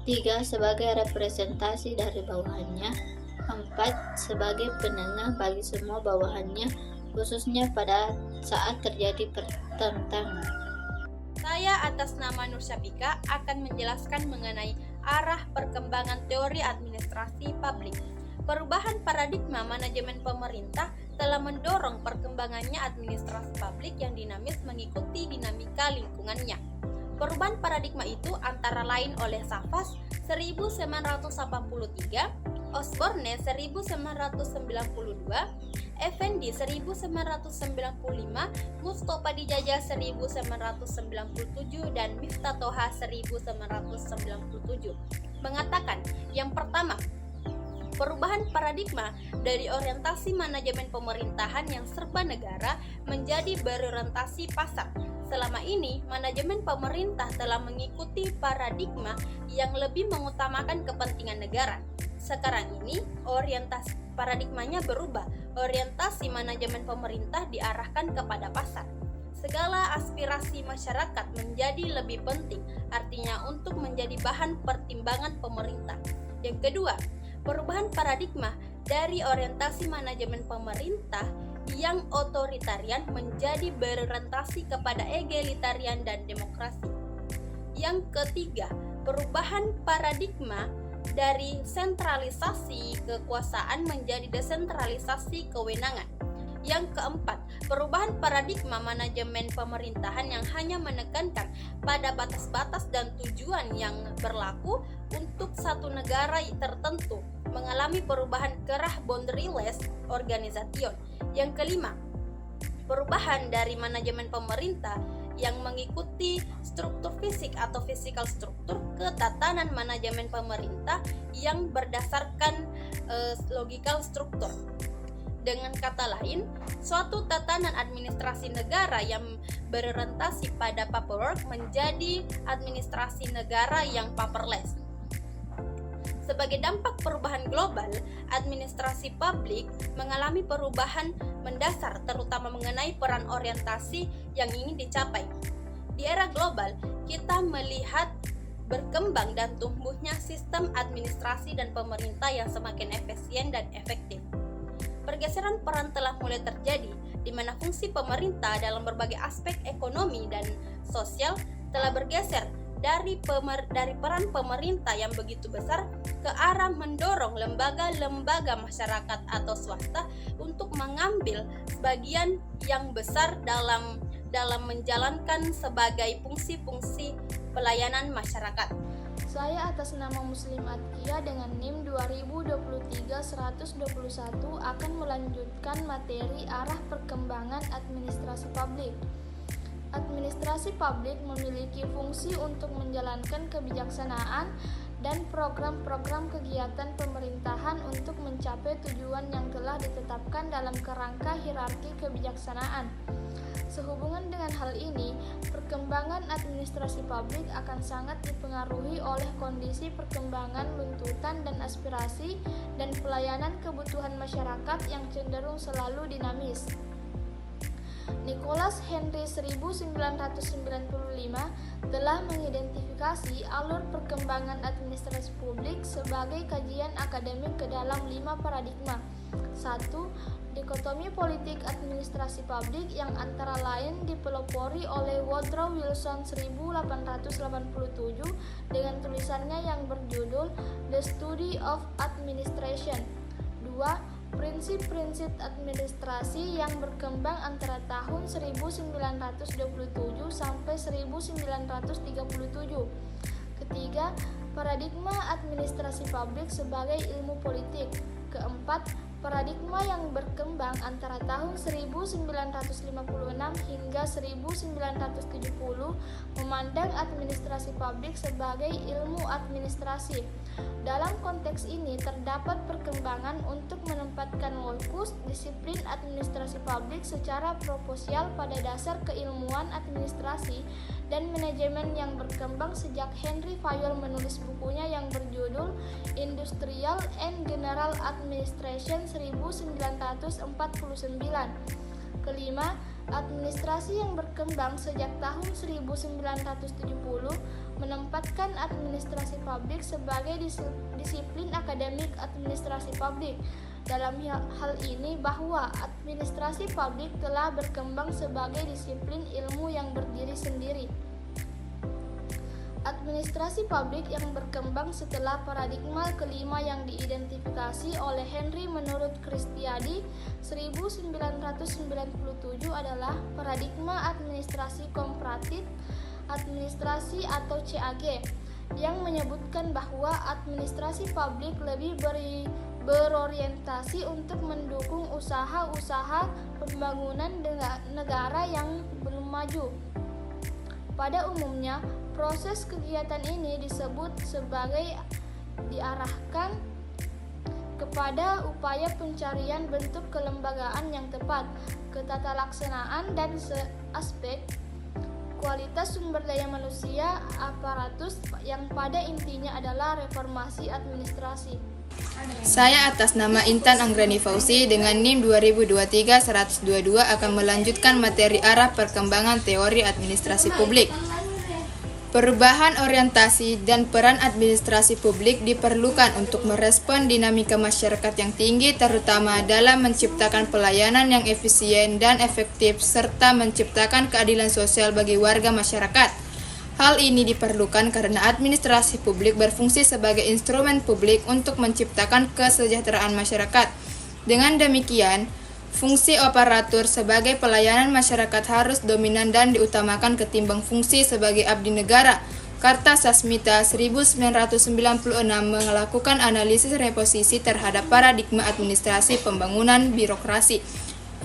3. Sebagai representasi dari bawahannya. 4. Sebagai penengah bagi semua bawahannya, khususnya pada saat terjadi pertentangan. Saya atas nama Nur Syafika akan menjelaskan mengenai arah perkembangan teori administrasi publik. Perubahan paradigma manajemen pemerintah telah mendorong perkembangannya administrasi publik yang dinamis mengikuti dinamika lingkungannya. Perubahan paradigma itu antara lain oleh Safas 1983, Osborne 1992, Effendi 1995, Mustafa Dijajah 1997, dan Miftah Toha 1997 mengatakan, yang pertama, perubahan paradigma dari orientasi manajemen pemerintahan yang serba negara menjadi berorientasi pasar. Selama ini, manajemen pemerintah telah mengikuti paradigma yang lebih mengutamakan kepentingan negara. Sekarang ini, orientasi paradigmanya berubah. Orientasi manajemen pemerintah diarahkan kepada pasar. Segala aspirasi masyarakat menjadi lebih penting, artinya untuk menjadi bahan pertimbangan pemerintah. Yang kedua, perubahan paradigma dari orientasi manajemen pemerintah yang otoritarian menjadi berorientasi kepada egalitarian dan demokrasi. Yang ketiga, perubahan paradigma dari sentralisasi kekuasaan menjadi desentralisasi kewenangan. Yang keempat, perubahan paradigma manajemen pemerintahan yang hanya menekankan pada batas-batas dan tujuan yang berlaku untuk satu negara tertentu, mengalami perubahan kerah boundaryless organization. Yang kelima, perubahan dari manajemen pemerintah yang mengikuti struktur fisik atau physical struktur ke tatanan manajemen pemerintah yang berdasarkan logical struktur. Dengan kata lain, suatu tatanan administrasi negara yang berorientasi pada paperwork menjadi administrasi negara yang paperless. Sebagai dampak perubahan global, administrasi publik mengalami perubahan mendasar terutama mengenai peran orientasi yang ingin dicapai. Di era global, kita melihat berkembang dan tumbuhnya sistem administrasi dan pemerintah yang semakin efisien dan efektif. Pergeseran peran telah mulai terjadi, di mana fungsi pemerintah dalam berbagai aspek ekonomi dan sosial telah bergeser dari peran pemerintah yang begitu besar ke arah mendorong lembaga-lembaga masyarakat atau swasta untuk mengambil sebagian yang besar dalam menjalankan sebagai fungsi-fungsi pelayanan masyarakat. Saya atas nama Muslim Atkia dengan NIM 2023-121 akan melanjutkan materi arah perkembangan administrasi publik. Administrasi publik memiliki fungsi untuk menjalankan kebijaksanaan dan program-program kegiatan pemerintahan untuk mencapai tujuan yang telah ditetapkan dalam kerangka hierarki kebijaksanaan. Sehubungan dengan hal ini, perkembangan administrasi publik akan sangat dipengaruhi oleh kondisi perkembangan tuntutan dan aspirasi dan pelayanan kebutuhan masyarakat yang cenderung selalu dinamis. Nicholas Henry 1995 telah mengidentifikasi alur perkembangan administrasi publik sebagai kajian akademik ke dalam 5 paradigma. 1. Dikotomi politik administrasi publik yang antara lain dipelopori oleh Woodrow Wilson 1887 dengan tulisannya yang berjudul The Study of Administration. 2. Prinsip-prinsip administrasi yang berkembang antara tahun 1927 sampai 1937. Ketiga, paradigma administrasi publik sebagai ilmu politik. Keempat, paradigma yang berkembang antara tahun 1956 hingga 1970 memandang administrasi publik sebagai ilmu administrasi. Dalam konteks ini terdapat perkembangan untuk menempatkan lokus disiplin administrasi publik secara proporsional pada dasar keilmuan administrasi dan manajemen yang berkembang sejak Henry Fayol menulis bukunya yang berjudul Industrial and General Administration 1949. Kelima, administrasi yang berkembang sejak tahun 1970 menempatkan administrasi publik sebagai disiplin akademik administrasi publik. Dalam hal ini bahwa administrasi publik telah berkembang sebagai disiplin ilmu yang berdiri sendiri. Administrasi publik yang berkembang setelah paradigma kelima yang diidentifikasi oleh Henry menurut Kristiadi 1997 adalah paradigma administrasi komparatif administrasi atau CAG yang menyebutkan bahwa administrasi publik lebih berorientasi untuk mendukung usaha-usaha pembangunan negara yang belum maju. Pada umumnya, proses kegiatan ini disebut sebagai diarahkan kepada upaya pencarian bentuk kelembagaan yang tepat, ketatalaksanaan dan aspek kualitas sumber daya manusia aparatus yang pada intinya adalah reformasi administrasi. Saya atas nama Intan Anggrani Fauzi dengan NIM 2023-122 akan melanjutkan materi arah perkembangan teori administrasi publik. Perubahan orientasi dan peran administrasi publik diperlukan untuk merespon dinamika masyarakat yang tinggi, terutama dalam menciptakan pelayanan yang efisien dan efektif serta menciptakan keadilan sosial bagi warga masyarakat. Hal ini diperlukan karena administrasi publik berfungsi sebagai instrumen publik untuk menciptakan kesejahteraan masyarakat. Dengan demikian, fungsi aparatur sebagai pelayanan masyarakat harus dominan dan diutamakan ketimbang fungsi sebagai abdi negara. Kartasasmita 1996 melakukan analisis reposisi terhadap paradigma administrasi pembangunan birokrasi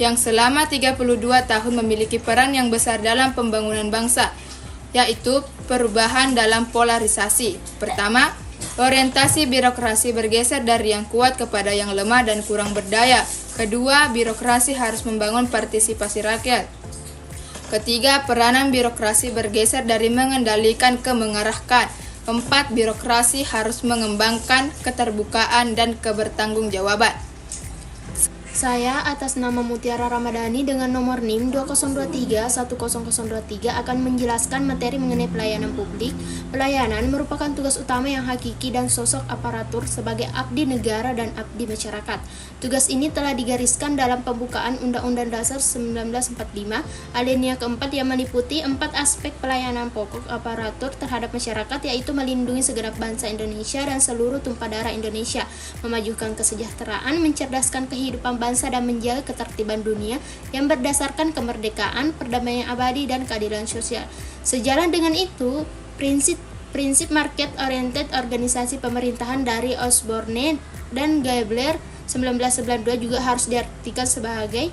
yang selama 32 tahun memiliki peran yang besar dalam pembangunan bangsa, yaitu perubahan dalam polarisasi. Pertama, orientasi birokrasi bergeser dari yang kuat kepada yang lemah dan kurang berdaya. Kedua, birokrasi harus membangun partisipasi rakyat. Ketiga, peranan birokrasi bergeser dari mengendalikan ke mengarahkan. Keempat, birokrasi harus mengembangkan keterbukaan dan kebertanggungjawaban. Saya atas nama Mutiara Ramadhani dengan nomor NIM 20231023 akan menjelaskan materi mengenai pelayanan publik. Pelayanan merupakan tugas utama yang hakiki dan sosok aparatur sebagai abdi negara dan abdi masyarakat. Tugas ini telah digariskan dalam pembukaan Undang-Undang Dasar 1945 alinea keempat yang meliputi 4 aspek pelayanan pokok aparatur terhadap masyarakat, yaitu melindungi segenap bangsa Indonesia dan seluruh tumpah darah Indonesia, memajukan kesejahteraan, mencerdaskan kehidupan bangsa dan menjaga ketertiban dunia yang berdasarkan kemerdekaan, perdamaian abadi, dan keadilan sosial. Sejalan dengan itu, prinsip market oriented organisasi pemerintahan dari Osborne dan Gabler 1992 juga harus diartikan sebagai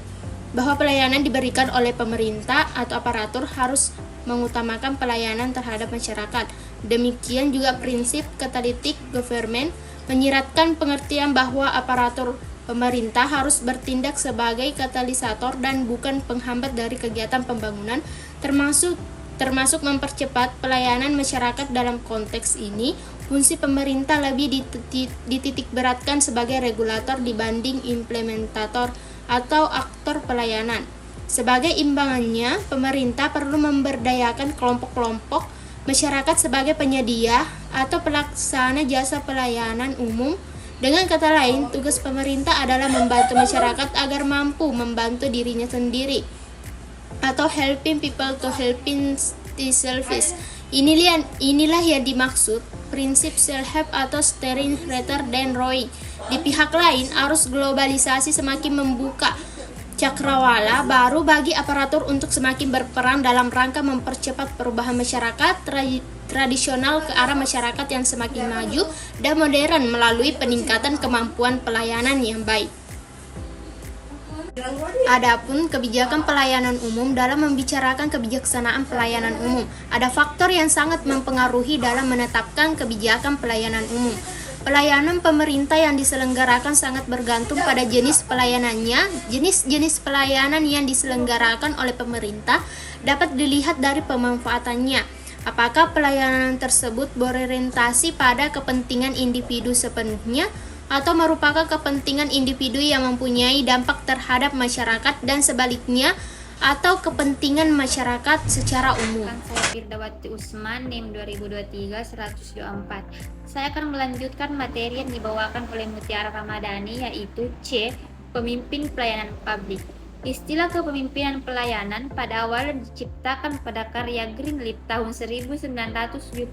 bahwa pelayanan diberikan oleh pemerintah atau aparatur harus mengutamakan pelayanan terhadap masyarakat. Demikian juga prinsip catalytic government menyiratkan pengertian bahwa aparatur pemerintah harus bertindak sebagai katalisator dan bukan penghambat dari kegiatan pembangunan, termasuk mempercepat pelayanan masyarakat. Dalam konteks ini, fungsi pemerintah lebih dititik beratkan sebagai regulator dibanding implementator atau aktor pelayanan. Sebagai imbangannya, pemerintah perlu memberdayakan kelompok-kelompok masyarakat sebagai penyedia atau pelaksana jasa pelayanan umum. Dengan kata lain, tugas pemerintah adalah membantu masyarakat agar mampu membantu dirinya sendiri, atau helping people to helping themselves. Inilah yang dimaksud prinsip self-help atau steering rather than rowing. Di pihak lain, arus globalisasi semakin membuka cakrawala baru bagi aparatur untuk semakin berperan dalam rangka mempercepat perubahan masyarakat tradisional ke arah masyarakat yang semakin maju dan modern melalui peningkatan kemampuan pelayanan yang baik. Adapun kebijakan pelayanan umum, dalam membicarakan kebijaksanaan pelayanan umum, ada faktor yang sangat mempengaruhi dalam menetapkan kebijakan pelayanan umum. Pelayanan pemerintah yang diselenggarakan sangat bergantung pada jenis pelayanannya. Jenis-jenis pelayanan yang diselenggarakan oleh pemerintah dapat dilihat dari pemanfaatannya. Apakah pelayanan tersebut berorientasi pada kepentingan individu sepenuhnya atau merupakan kepentingan individu yang mempunyai dampak terhadap masyarakat dan sebaliknya, atau kepentingan masyarakat secara umum. Saya Firdawati Usman, NIM 2023-124. Saya akan melanjutkan materi yang dibawakan oleh Mutiara Ramadhani, yaitu C. Pemimpin Pelayanan Publik. Istilah kepemimpinan pelayanan pada awalnya diciptakan pada karya Greenleaf tahun 1970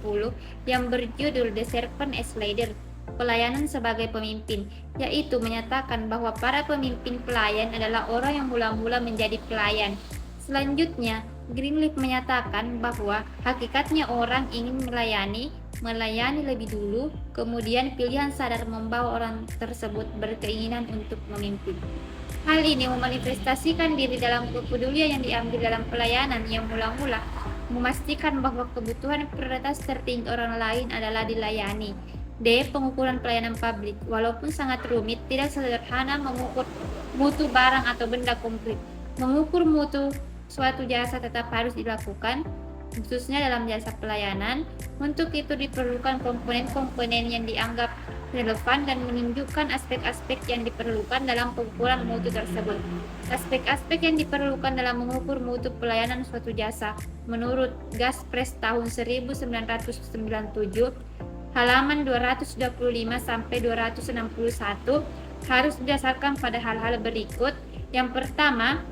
yang berjudul The Servant as Leader, pelayanan sebagai pemimpin, yaitu menyatakan bahwa para pemimpin pelayan adalah orang yang mula-mula menjadi pelayan. Selanjutnya, Greenleaf menyatakan bahwa hakikatnya orang ingin melayani lebih dulu, kemudian pilihan sadar membawa orang tersebut berkeinginan untuk memimpin. Hal ini memanifestasikan diri dalam kepedulian yang diambil dalam pelayanan yang mula-mula memastikan bahwa kebutuhan prioritas tertinggi orang lain adalah dilayani. D. Pengukuran pelayanan publik. Walaupun sangat rumit, tidak sederhana mengukur mutu barang atau benda konkret. Mengukur mutu suatu jasa tetap harus dilakukan, khususnya dalam jasa pelayanan. Untuk itu diperlukan komponen-komponen yang dianggap relevan dan menunjukkan aspek-aspek yang diperlukan dalam pengukuran mutu tersebut. Aspek-aspek yang diperlukan dalam mengukur mutu pelayanan suatu jasa menurut Gaspres tahun 1997 halaman 225 sampai 261 harus didasarkan pada hal-hal berikut. Yang pertama,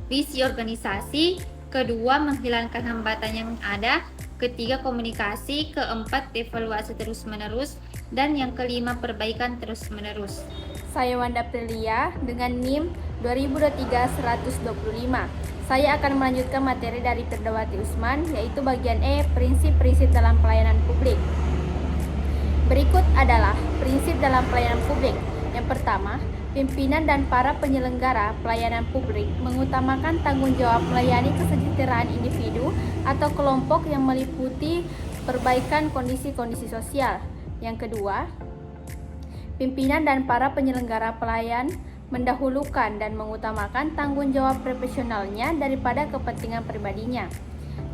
visi organisasi. Kedua, menghilangkan hambatan yang ada. ketiga komunikasi, keempat evaluasi terus-menerus, dan yang kelima perbaikan terus-menerus. Saya Wanda Prilia dengan NIM 2023-125. Saya akan melanjutkan materi dari Firdawati Usman, yaitu bagian E, prinsip-prinsip dalam pelayanan publik. Berikut adalah prinsip dalam pelayanan publik. Yang pertama, pimpinan dan para penyelenggara pelayanan publik mengutamakan tanggung jawab melayani kesejahteraan individu atau kelompok yang meliputi perbaikan kondisi-kondisi sosial. Yang kedua, pimpinan dan para penyelenggara pelayan mendahulukan dan mengutamakan tanggung jawab profesionalnya daripada kepentingan pribadinya.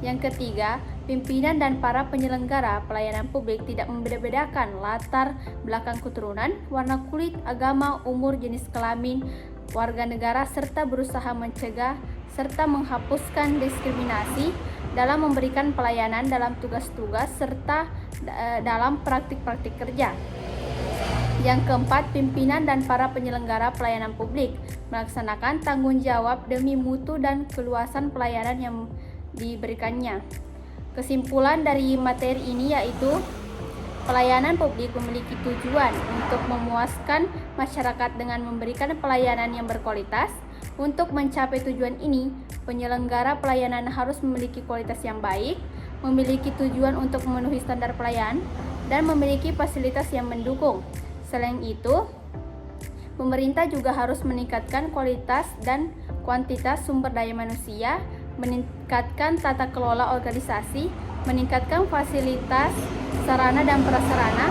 Yang ketiga, pimpinan dan para penyelenggara pelayanan publik tidak membeda-bedakan latar belakang keturunan, warna kulit, agama, umur, jenis kelamin, warga negara, serta berusaha mencegah serta menghapuskan diskriminasi dalam memberikan pelayanan dalam tugas-tugas serta dalam praktik-praktik kerja. Yang keempat, pimpinan dan para penyelenggara pelayanan publik melaksanakan tanggung jawab demi mutu dan keluasan pelayanan yang diberikannya. Kesimpulan dari materi ini yaitu pelayanan publik memiliki tujuan untuk memuaskan masyarakat dengan memberikan pelayanan yang berkualitas. Untuk mencapai tujuan ini, penyelenggara pelayanan harus memiliki kualitas yang baik, memiliki tujuan untuk memenuhi standar pelayanan, dan memiliki fasilitas yang mendukung. Selain itu, pemerintah juga harus meningkatkan kualitas dan kuantitas sumber daya manusia, meningkatkan tata kelola organisasi, meningkatkan fasilitas, sarana dan prasarana,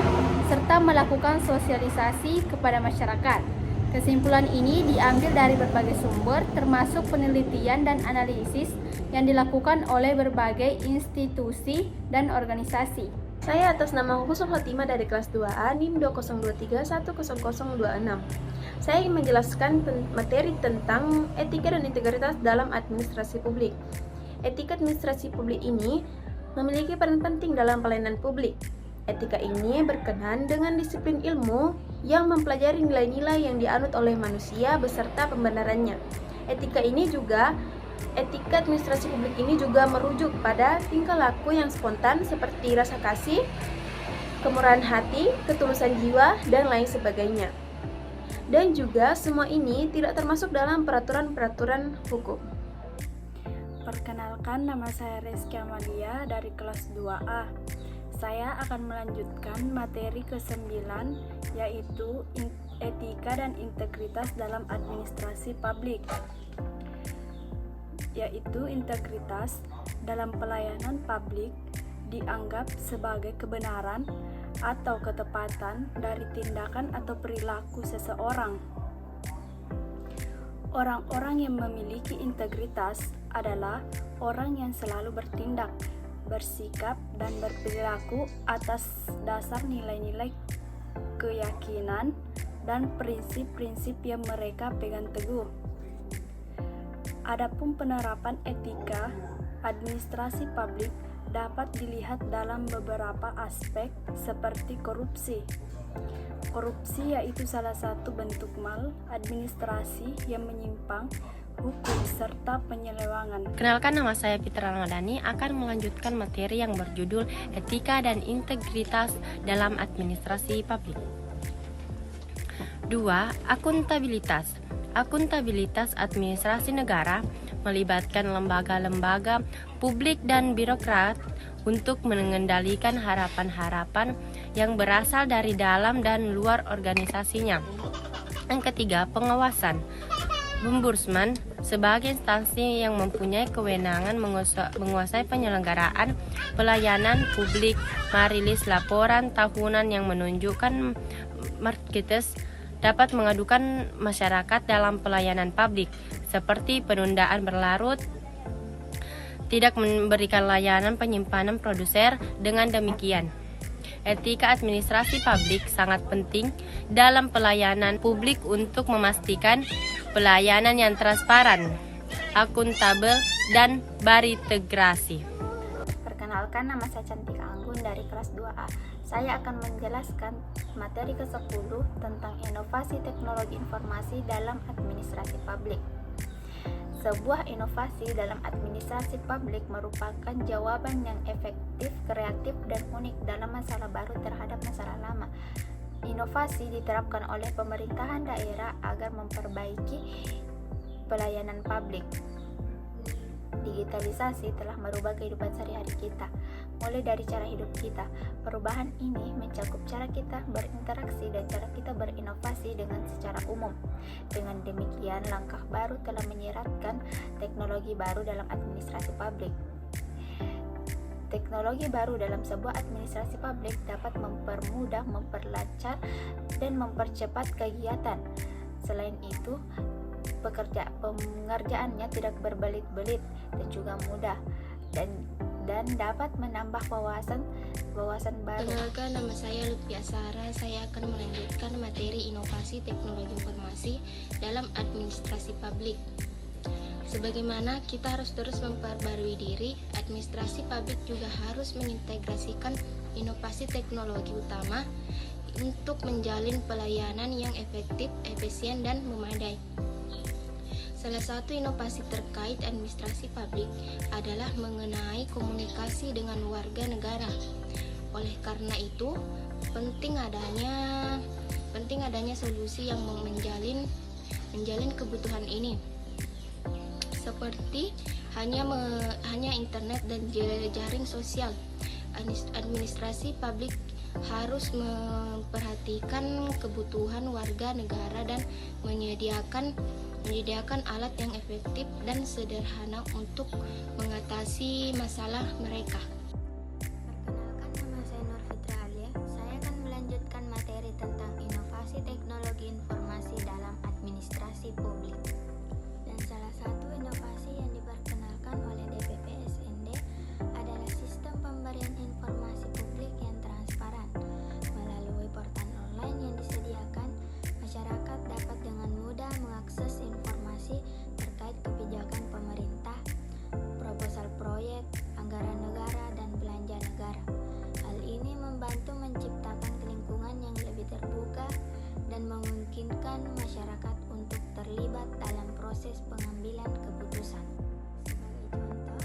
serta melakukan sosialisasi kepada masyarakat. Kesimpulan ini diambil dari berbagai sumber, termasuk penelitian dan analisis yang dilakukan oleh berbagai institusi dan organisasi. Saya atas nama Husnul Khotimah dari kelas 2A NIM 2023-10026. Saya ingin menjelaskan materi tentang etika dan integritas dalam administrasi publik. Etika administrasi publik ini memiliki peran penting dalam pelayanan publik. Etika ini berkenaan dengan disiplin ilmu yang mempelajari nilai-nilai yang dianut oleh manusia beserta pembenarannya. Etika administrasi publik ini juga merujuk pada tingkah laku yang spontan seperti rasa kasih, kemurahan hati, ketulusan jiwa, dan lain sebagainya. Dan juga semua ini tidak termasuk dalam peraturan-peraturan hukum. Perkenalkan, nama saya Rizky Amalia dari kelas 2A. Saya akan melanjutkan materi ke-9 yaitu etika dan integritas dalam administrasi publik. Yaitu integritas dalam pelayanan publik dianggap sebagai kebenaran atau ketepatan dari tindakan atau perilaku seseorang. Orang-orang yang memiliki integritas adalah orang yang selalu bertindak, bersikap, dan berperilaku atas dasar nilai-nilai keyakinan dan prinsip-prinsip yang mereka pegang teguh. Adapun penerapan etika administrasi publik dapat dilihat dalam beberapa aspek seperti korupsi. Korupsi yaitu salah satu bentuk maladministrasi yang menyimpang hukum serta penyelewengan. Kenalkan, nama saya Fitra Ramadhani akan melanjutkan materi yang berjudul Etika dan Integritas dalam Administrasi Publik. 2. Akuntabilitas. Akuntabilitas administrasi negara melibatkan lembaga-lembaga publik dan birokrat untuk mengendalikan harapan-harapan yang berasal dari dalam dan luar organisasinya. Yang ketiga, pengawasan. Ombudsman sebagai instansi yang mempunyai kewenangan menguasai penyelenggaraan pelayanan publik merilis laporan tahunan yang menunjukkan marketes dapat mengadukan masyarakat dalam pelayanan publik seperti penundaan berlarut, tidak memberikan layanan penyimpanan produser. Dengan demikian, etika administrasi publik sangat penting dalam pelayanan publik untuk memastikan pelayanan yang transparan, akuntabel, dan berintegrasi. Perkenalkan, nama saya Cantika Anggun dari kelas 2A. Saya akan menjelaskan materi ke-10 tentang inovasi teknologi informasi dalam administrasi publik. Sebuah inovasi dalam administrasi publik merupakan jawaban yang efektif, kreatif, dan unik dalam masalah baru terhadap masalah lama. Inovasi diterapkan oleh pemerintahan daerah agar memperbaiki pelayanan publik. Digitalisasi telah merubah kehidupan sehari-hari kita, mulai dari cara hidup kita. Perubahan ini mencakup cara kita berinteraksi dan cara kita berinovasi dengan secara umum. Dengan demikian, langkah baru telah menyeratkan teknologi baru dalam administrasi publik. Teknologi baru dalam sebuah administrasi publik dapat mempermudah, memperlancar, dan mempercepat kegiatan. Selain itu, pengerjaannya tidak berbelit-belit dan juga mudah dan dapat menambah wawasan baru. Perkenalkan, nama saya Lutfi Asara. Saya akan melanjutkan materi inovasi teknologi informasi dalam administrasi publik. Sebagaimana kita harus terus memperbarui diri, administrasi publik juga harus mengintegrasikan inovasi teknologi utama untuk menjalin pelayanan yang efektif, efisien, dan memadai. Salah satu inovasi terkait administrasi publik adalah mengenai komunikasi dengan warga negara. Oleh karena itu, penting adanya solusi yang menjalin kebutuhan ini. Seperti hanya internet dan jaring sosial. Administrasi publik harus memperhatikan kebutuhan warga negara dan menyediakan alat yang efektif dan sederhana untuk mengatasi masalah mereka. Perkenalkan, nama saya Nur Fitra Alia. Saya akan melanjutkan materi tentang inovasi teknologi informasi dalam administrasi publik. Dan salah satu inovasi yang diperkenalkan oleh DPP SND adalah sistem pemberian informasi publik yang transparan. Melalui portal online yang disediakan, masyarakat dapat dengan mudah mengakses informasi terkait kebijakan pemerintah, proposal proyek, anggaran negara, dan belanja negara. Hal ini membantu menciptakan lingkungan yang lebih terbuka dan memungkinkan masyarakat untuk terlibat dalam proses pengambilan keputusan. Sebagai contoh,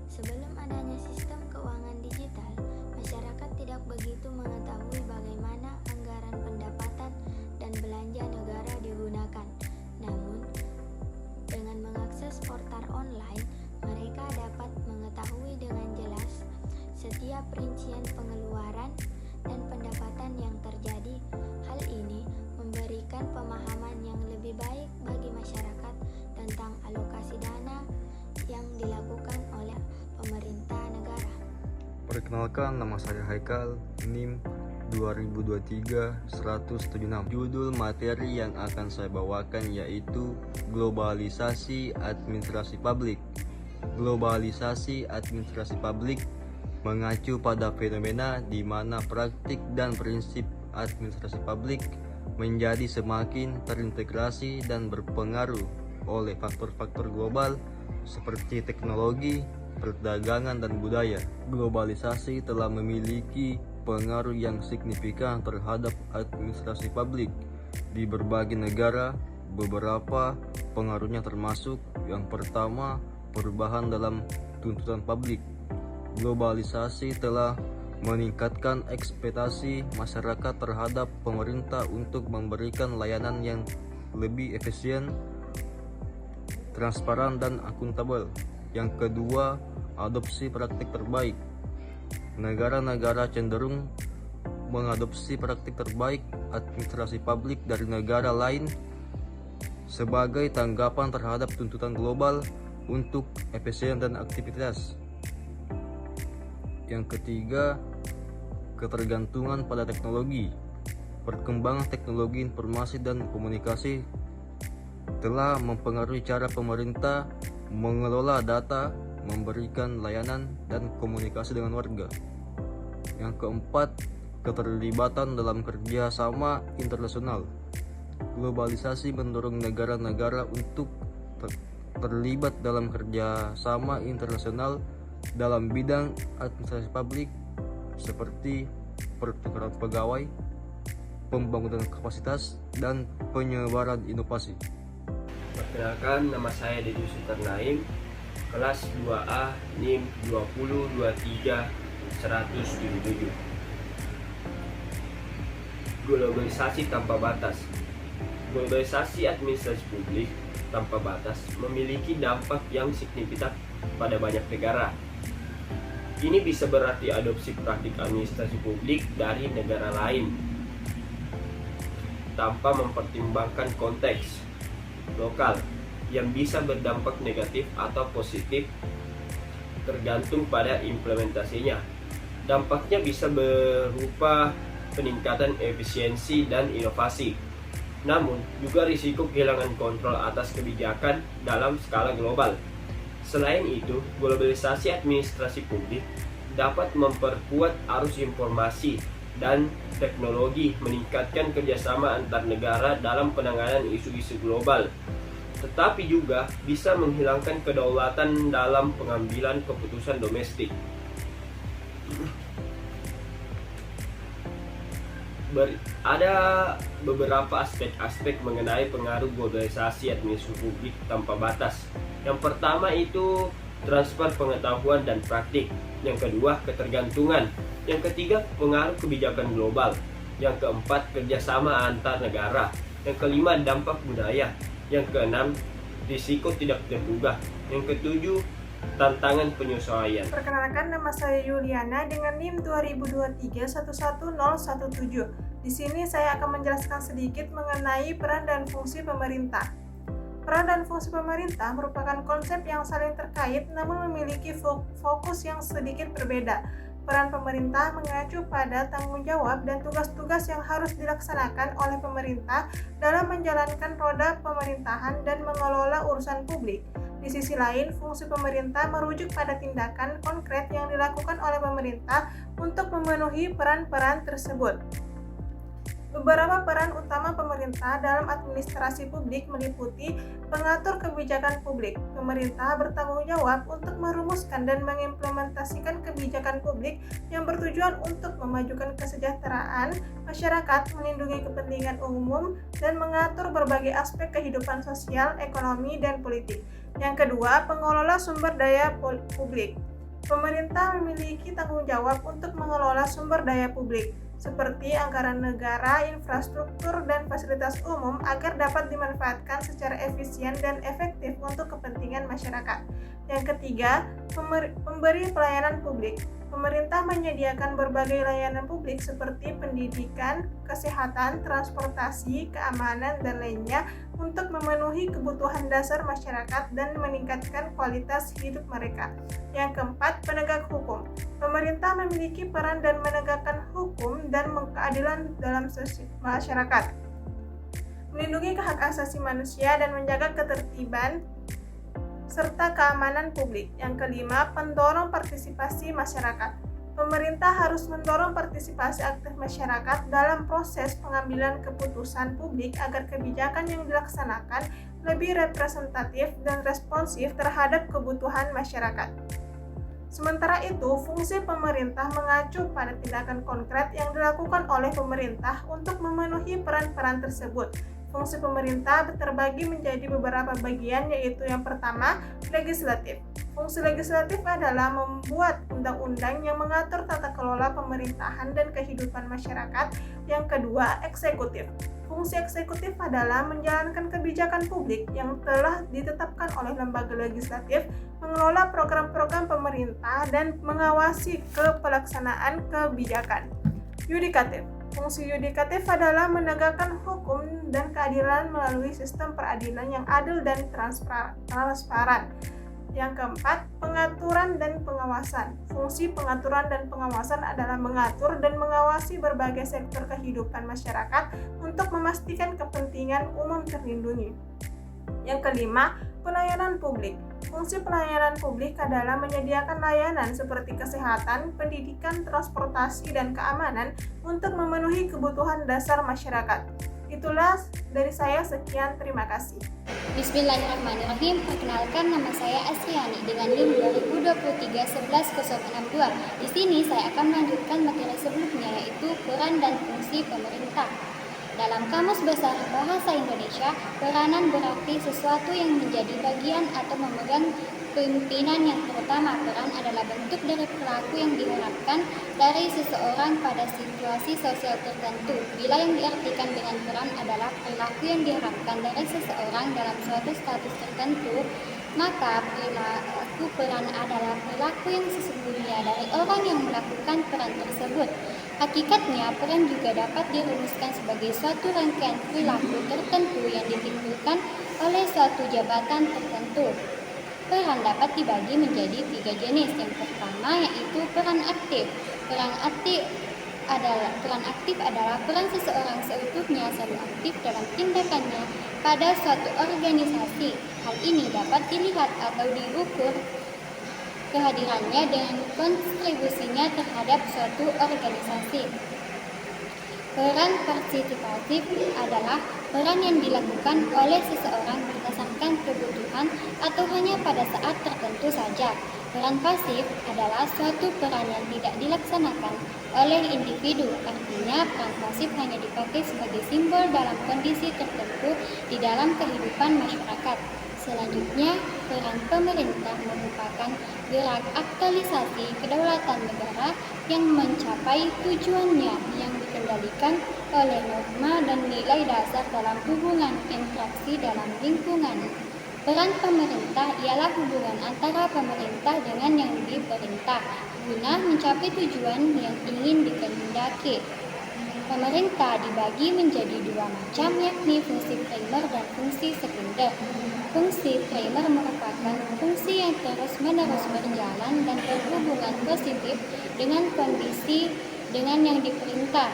sebelum adanya sistem keuangan digital, masyarakat tidak begitu mengetahui bagaimana anggaran pendapatan dan belanja negara digunakan. Namun, dengan mengakses portal online, mereka dapat mengetahui dengan jelas setiap rincian pengeluaran dan pendapatan yang terjadi. Hal ini memberikan pemahaman yang lebih baik bagi masyarakat tentang alokasi dana yang dilakukan oleh pemerintah negara. Perkenalkan, nama saya Haikal, NIM 2023-176. Judul materi yang akan saya bawakan yaitu globalisasi administrasi publik. Globalisasi administrasi publik mengacu pada fenomena di mana praktik dan prinsip administrasi publik menjadi semakin terintegrasi dan berpengaruh oleh faktor-faktor global seperti teknologi, perdagangan, dan budaya. Globalisasi telah memiliki pengaruh yang signifikan terhadap administrasi publik di berbagai negara. Beberapa pengaruhnya termasuk yang pertama, perubahan dalam tuntutan publik. Globalisasi telah meningkatkan ekspektasi masyarakat terhadap pemerintah untuk memberikan layanan yang lebih efisien, transparan, dan akuntabel. Yang kedua, adopsi praktik terbaik. Negara-negara cenderung mengadopsi praktik terbaik administrasi publik dari negara lain sebagai tanggapan terhadap tuntutan global untuk efisien dan aktivitas. Yang ketiga, ketergantungan pada teknologi. Perkembangan teknologi informasi dan komunikasi telah mempengaruhi cara pemerintah mengelola data, memberikan layanan, dan komunikasi dengan warga. Yang keempat, keterlibatan dalam kerjasama internasional. Globalisasi mendorong negara-negara untuk terlibat dalam kerjasama internasional dalam bidang administrasi publik seperti pertukaran pegawai, pembangunan kapasitas, dan penyebaran inovasi. Perkenalkan, nama saya Dedi Sukarnaim, kelas 2A, NIM 2023-177. Globalisasi tanpa batas. Globalisasi administrasi publik tanpa batas memiliki dampak yang signifikan pada banyak negara. Ini bisa berarti adopsi praktik administrasi publik dari negara lain tanpa mempertimbangkan konteks lokal yang bisa berdampak negatif atau positif tergantung pada implementasinya. Dampaknya bisa berupa peningkatan efisiensi dan inovasi, namun juga risiko kehilangan kontrol atas kebijakan dalam skala global. Selain itu, globalisasi administrasi publik dapat memperkuat arus informasi dan teknologi, meningkatkan kerjasama antar negara dalam penanganan isu-isu global, tetapi juga bisa menghilangkan kedaulatan dalam pengambilan keputusan domestik. Ada beberapa aspek-aspek mengenai pengaruh globalisasi administrasi publik tanpa batas. Yang pertama itu transfer pengetahuan dan praktik. Yang kedua, ketergantungan. Yang ketiga, pengaruh kebijakan global. Yang keempat, kerjasama antar negara. Yang kelima, dampak budaya. Yang keenam, risiko tidak terduga. Yang ketujuh, tantangan penyesuaian. Perkenalkan, nama saya Yuliana dengan NIM 2023-11017. Di sini saya akan menjelaskan sedikit mengenai peran dan fungsi pemerintah. Peran dan fungsi pemerintah merupakan konsep yang saling terkait namun memiliki fokus yang sedikit berbeda. Peran pemerintah mengacu pada tanggung jawab dan tugas-tugas yang harus dilaksanakan oleh pemerintah dalam menjalankan roda pemerintahan dan mengelola urusan publik. Di sisi lain, fungsi pemerintah merujuk pada tindakan konkret yang dilakukan oleh pemerintah untuk memenuhi peran-peran tersebut. Beberapa peran utama pemerintah dalam administrasi publik meliputi pengatur kebijakan publik. Pemerintah bertanggung jawab untuk merumuskan dan mengimplementasikan kebijakan publik yang bertujuan untuk memajukan kesejahteraan masyarakat, melindungi kepentingan umum, dan mengatur berbagai aspek kehidupan sosial, ekonomi, dan politik. Yang kedua, pengelola sumber daya publik. Pemerintah memiliki tanggung jawab untuk mengelola sumber daya publik, seperti anggaran negara, infrastruktur, dan fasilitas umum agar dapat dimanfaatkan secara efisien dan efektif untuk kepentingan masyarakat. Yang ketiga, pemberi pelayanan publik. Pemerintah menyediakan berbagai layanan publik seperti pendidikan, kesehatan, transportasi, keamanan, dan lainnya untuk memenuhi kebutuhan dasar masyarakat dan meningkatkan kualitas hidup mereka. Yang keempat, penegak hukum. Pemerintah memiliki peran dan menegakkan hukum dan keadilan dalam masyarakat, melindungi hak asasi manusia dan menjaga ketertiban serta keamanan publik. Yang kelima, pendorong partisipasi masyarakat. Pemerintah harus mendorong partisipasi aktif masyarakat dalam proses pengambilan keputusan publik agar kebijakan yang dilaksanakan lebih representatif dan responsif terhadap kebutuhan masyarakat. Sementara itu, fungsi pemerintah mengacu pada tindakan konkret yang dilakukan oleh pemerintah untuk memenuhi peran-peran tersebut. Fungsi pemerintah terbagi menjadi beberapa bagian, yaitu yang pertama, legislatif. Fungsi legislatif adalah membuat undang-undang yang mengatur tata kelola pemerintahan dan kehidupan masyarakat. Yang kedua, eksekutif. Fungsi eksekutif adalah menjalankan kebijakan publik yang telah ditetapkan oleh lembaga legislatif, mengelola program-program pemerintah, dan mengawasi pelaksanaan kebijakan. Yudikatif. Fungsi yudikatif adalah menegakkan hukum dan keadilan melalui sistem peradilan yang adil dan transparan. Yang keempat, pengaturan dan pengawasan. Fungsi pengaturan dan pengawasan adalah mengatur dan mengawasi berbagai sektor kehidupan masyarakat untuk memastikan kepentingan umum terlindungi. Yang kelima, pelayanan publik. Fungsi pelayanan publik adalah menyediakan layanan seperti kesehatan, pendidikan, transportasi, dan keamanan untuk memenuhi kebutuhan dasar masyarakat. Itulah dari saya, sekian, terima kasih. Bismillahirrahmanirrahim. Perkenalkan, nama saya Asriani dengan NIM 2023-11062. Di sini saya akan melanjutkan materi sebelumnya, yaitu peran dan fungsi pemerintah. Dalam Kamus Besar Bahasa Indonesia, peranan berarti sesuatu yang menjadi bagian atau memegang pimpinan yang terutama. Peran adalah bentuk dari perilaku yang diharapkan dari seseorang pada situasi sosial tertentu. Bila yang diartikan dengan peran adalah perilaku yang diharapkan dari seseorang dalam suatu status tertentu, maka perilaku peran adalah perilaku yang sesungguhnya dari orang yang melakukan peran tersebut. Hakikatnya, peran juga dapat dirumuskan sebagai suatu rangkaian perilaku tertentu yang ditimbulkan oleh suatu jabatan tertentu. Peran dapat dibagi menjadi 3 jenis. Yang pertama yaitu peran aktif. Peran aktif adalah peran seseorang seutuhnya selalu aktif dalam tindakannya pada suatu organisasi. Hal ini dapat dilihat atau diukur kehadirannya dengan kontribusinya terhadap suatu organisasi. Peran partisipatif adalah peran yang dilakukan oleh seseorang berdasarkan kebutuhan atau hanya pada saat tertentu saja. Peran pasif adalah suatu peran yang tidak dilaksanakan oleh individu. Artinya, peran pasif hanya dipakai sebagai simbol dalam kondisi tertentu di dalam kehidupan masyarakat. Selanjutnya, peran pemerintah merupakan gerak aktualisasi kedaulatan negara yang mencapai tujuannya yang dikendalikan oleh norma dan nilai dasar dalam hubungan interaksi dalam lingkungan. Peran pemerintah ialah hubungan antara pemerintah dengan yang diperintah guna mencapai tujuan yang ingin dikehendaki. Pemerintah dibagi menjadi 2 macam, yakni fungsi primer dan fungsi sekunder. Fungsi primer merupakan fungsi yang terus-menerus berjalan dan berhubungan positif dengan kondisi dengan yang diperintah.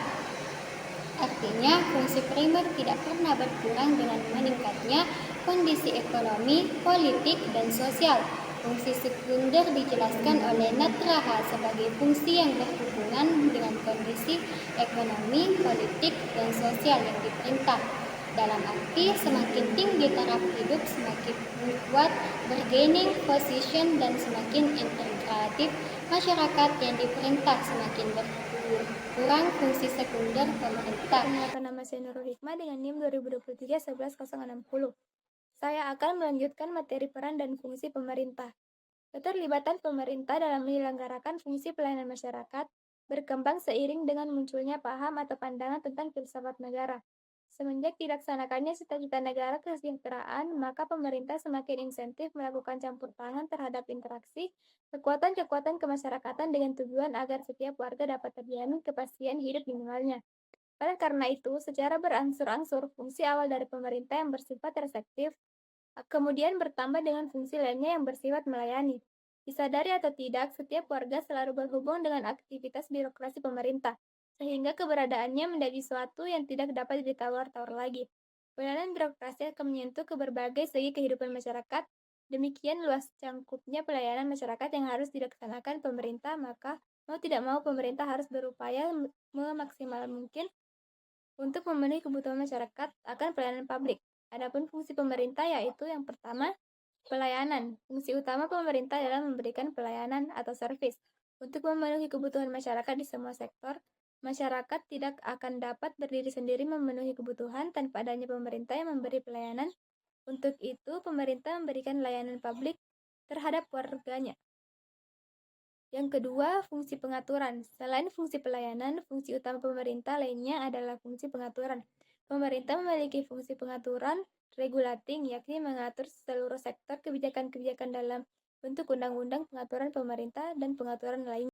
Artinya, fungsi primer tidak pernah berkurang dengan meningkatnya kondisi ekonomi, politik, dan sosial. Fungsi sekunder dijelaskan oleh Natraha sebagai fungsi yang berhubungan dengan kondisi ekonomi, politik, dan sosial yang diperintah. Dalam arti, semakin tinggi taraf hidup, semakin kuat bargaining position dan semakin integratif masyarakat yang diperintah, semakin berkurang fungsi sekunder pemerintah. Perkenalkan, nama saya Nurul Hikmah dengan NIM 2023-11060. Saya akan melanjutkan materi peran dan fungsi pemerintah. Keterlibatan pemerintah dalam menyelenggarakan fungsi pelayanan masyarakat berkembang seiring dengan munculnya paham atau pandangan tentang filsafat negara. Semenjak dilaksanakannya cita-cita negara kesejahteraan, maka pemerintah semakin insentif melakukan campur tangan terhadap interaksi kekuatan-kekuatan kemasyarakatan dengan tujuan agar setiap warga dapat terjamin kepastian hidup minimalnya. Oleh karena itu, secara berangsur-angsur, fungsi awal dari pemerintah yang bersifat reseptif kemudian bertambah dengan fungsi lainnya yang bersifat melayani. Disadari atau tidak, setiap warga selalu berhubung dengan aktivitas birokrasi pemerintah, sehingga keberadaannya menjadi suatu yang tidak dapat ditawar-tawar lagi. Pelayanan birokrasi akan menyentuh ke berbagai segi kehidupan masyarakat. Demikian luas cangkupnya pelayanan masyarakat yang harus dilaksanakan pemerintah, maka mau tidak mau pemerintah harus berupaya memaksimal mungkin untuk memenuhi kebutuhan masyarakat akan pelayanan publik. Adapun fungsi pemerintah yaitu yang pertama, pelayanan. Fungsi utama pemerintah adalah memberikan pelayanan atau servis. Untuk memenuhi kebutuhan masyarakat di semua sektor, masyarakat tidak akan dapat berdiri sendiri memenuhi kebutuhan tanpa adanya pemerintah yang memberi pelayanan. Untuk itu, pemerintah memberikan layanan publik terhadap warganya. Yang kedua, fungsi pengaturan. Selain fungsi pelayanan, fungsi utama pemerintah lainnya adalah fungsi pengaturan. Pemerintah memiliki fungsi pengaturan, regulating, yakni mengatur seluruh sektor kebijakan-kebijakan dalam bentuk undang-undang, pengaturan pemerintah, dan pengaturan lainnya.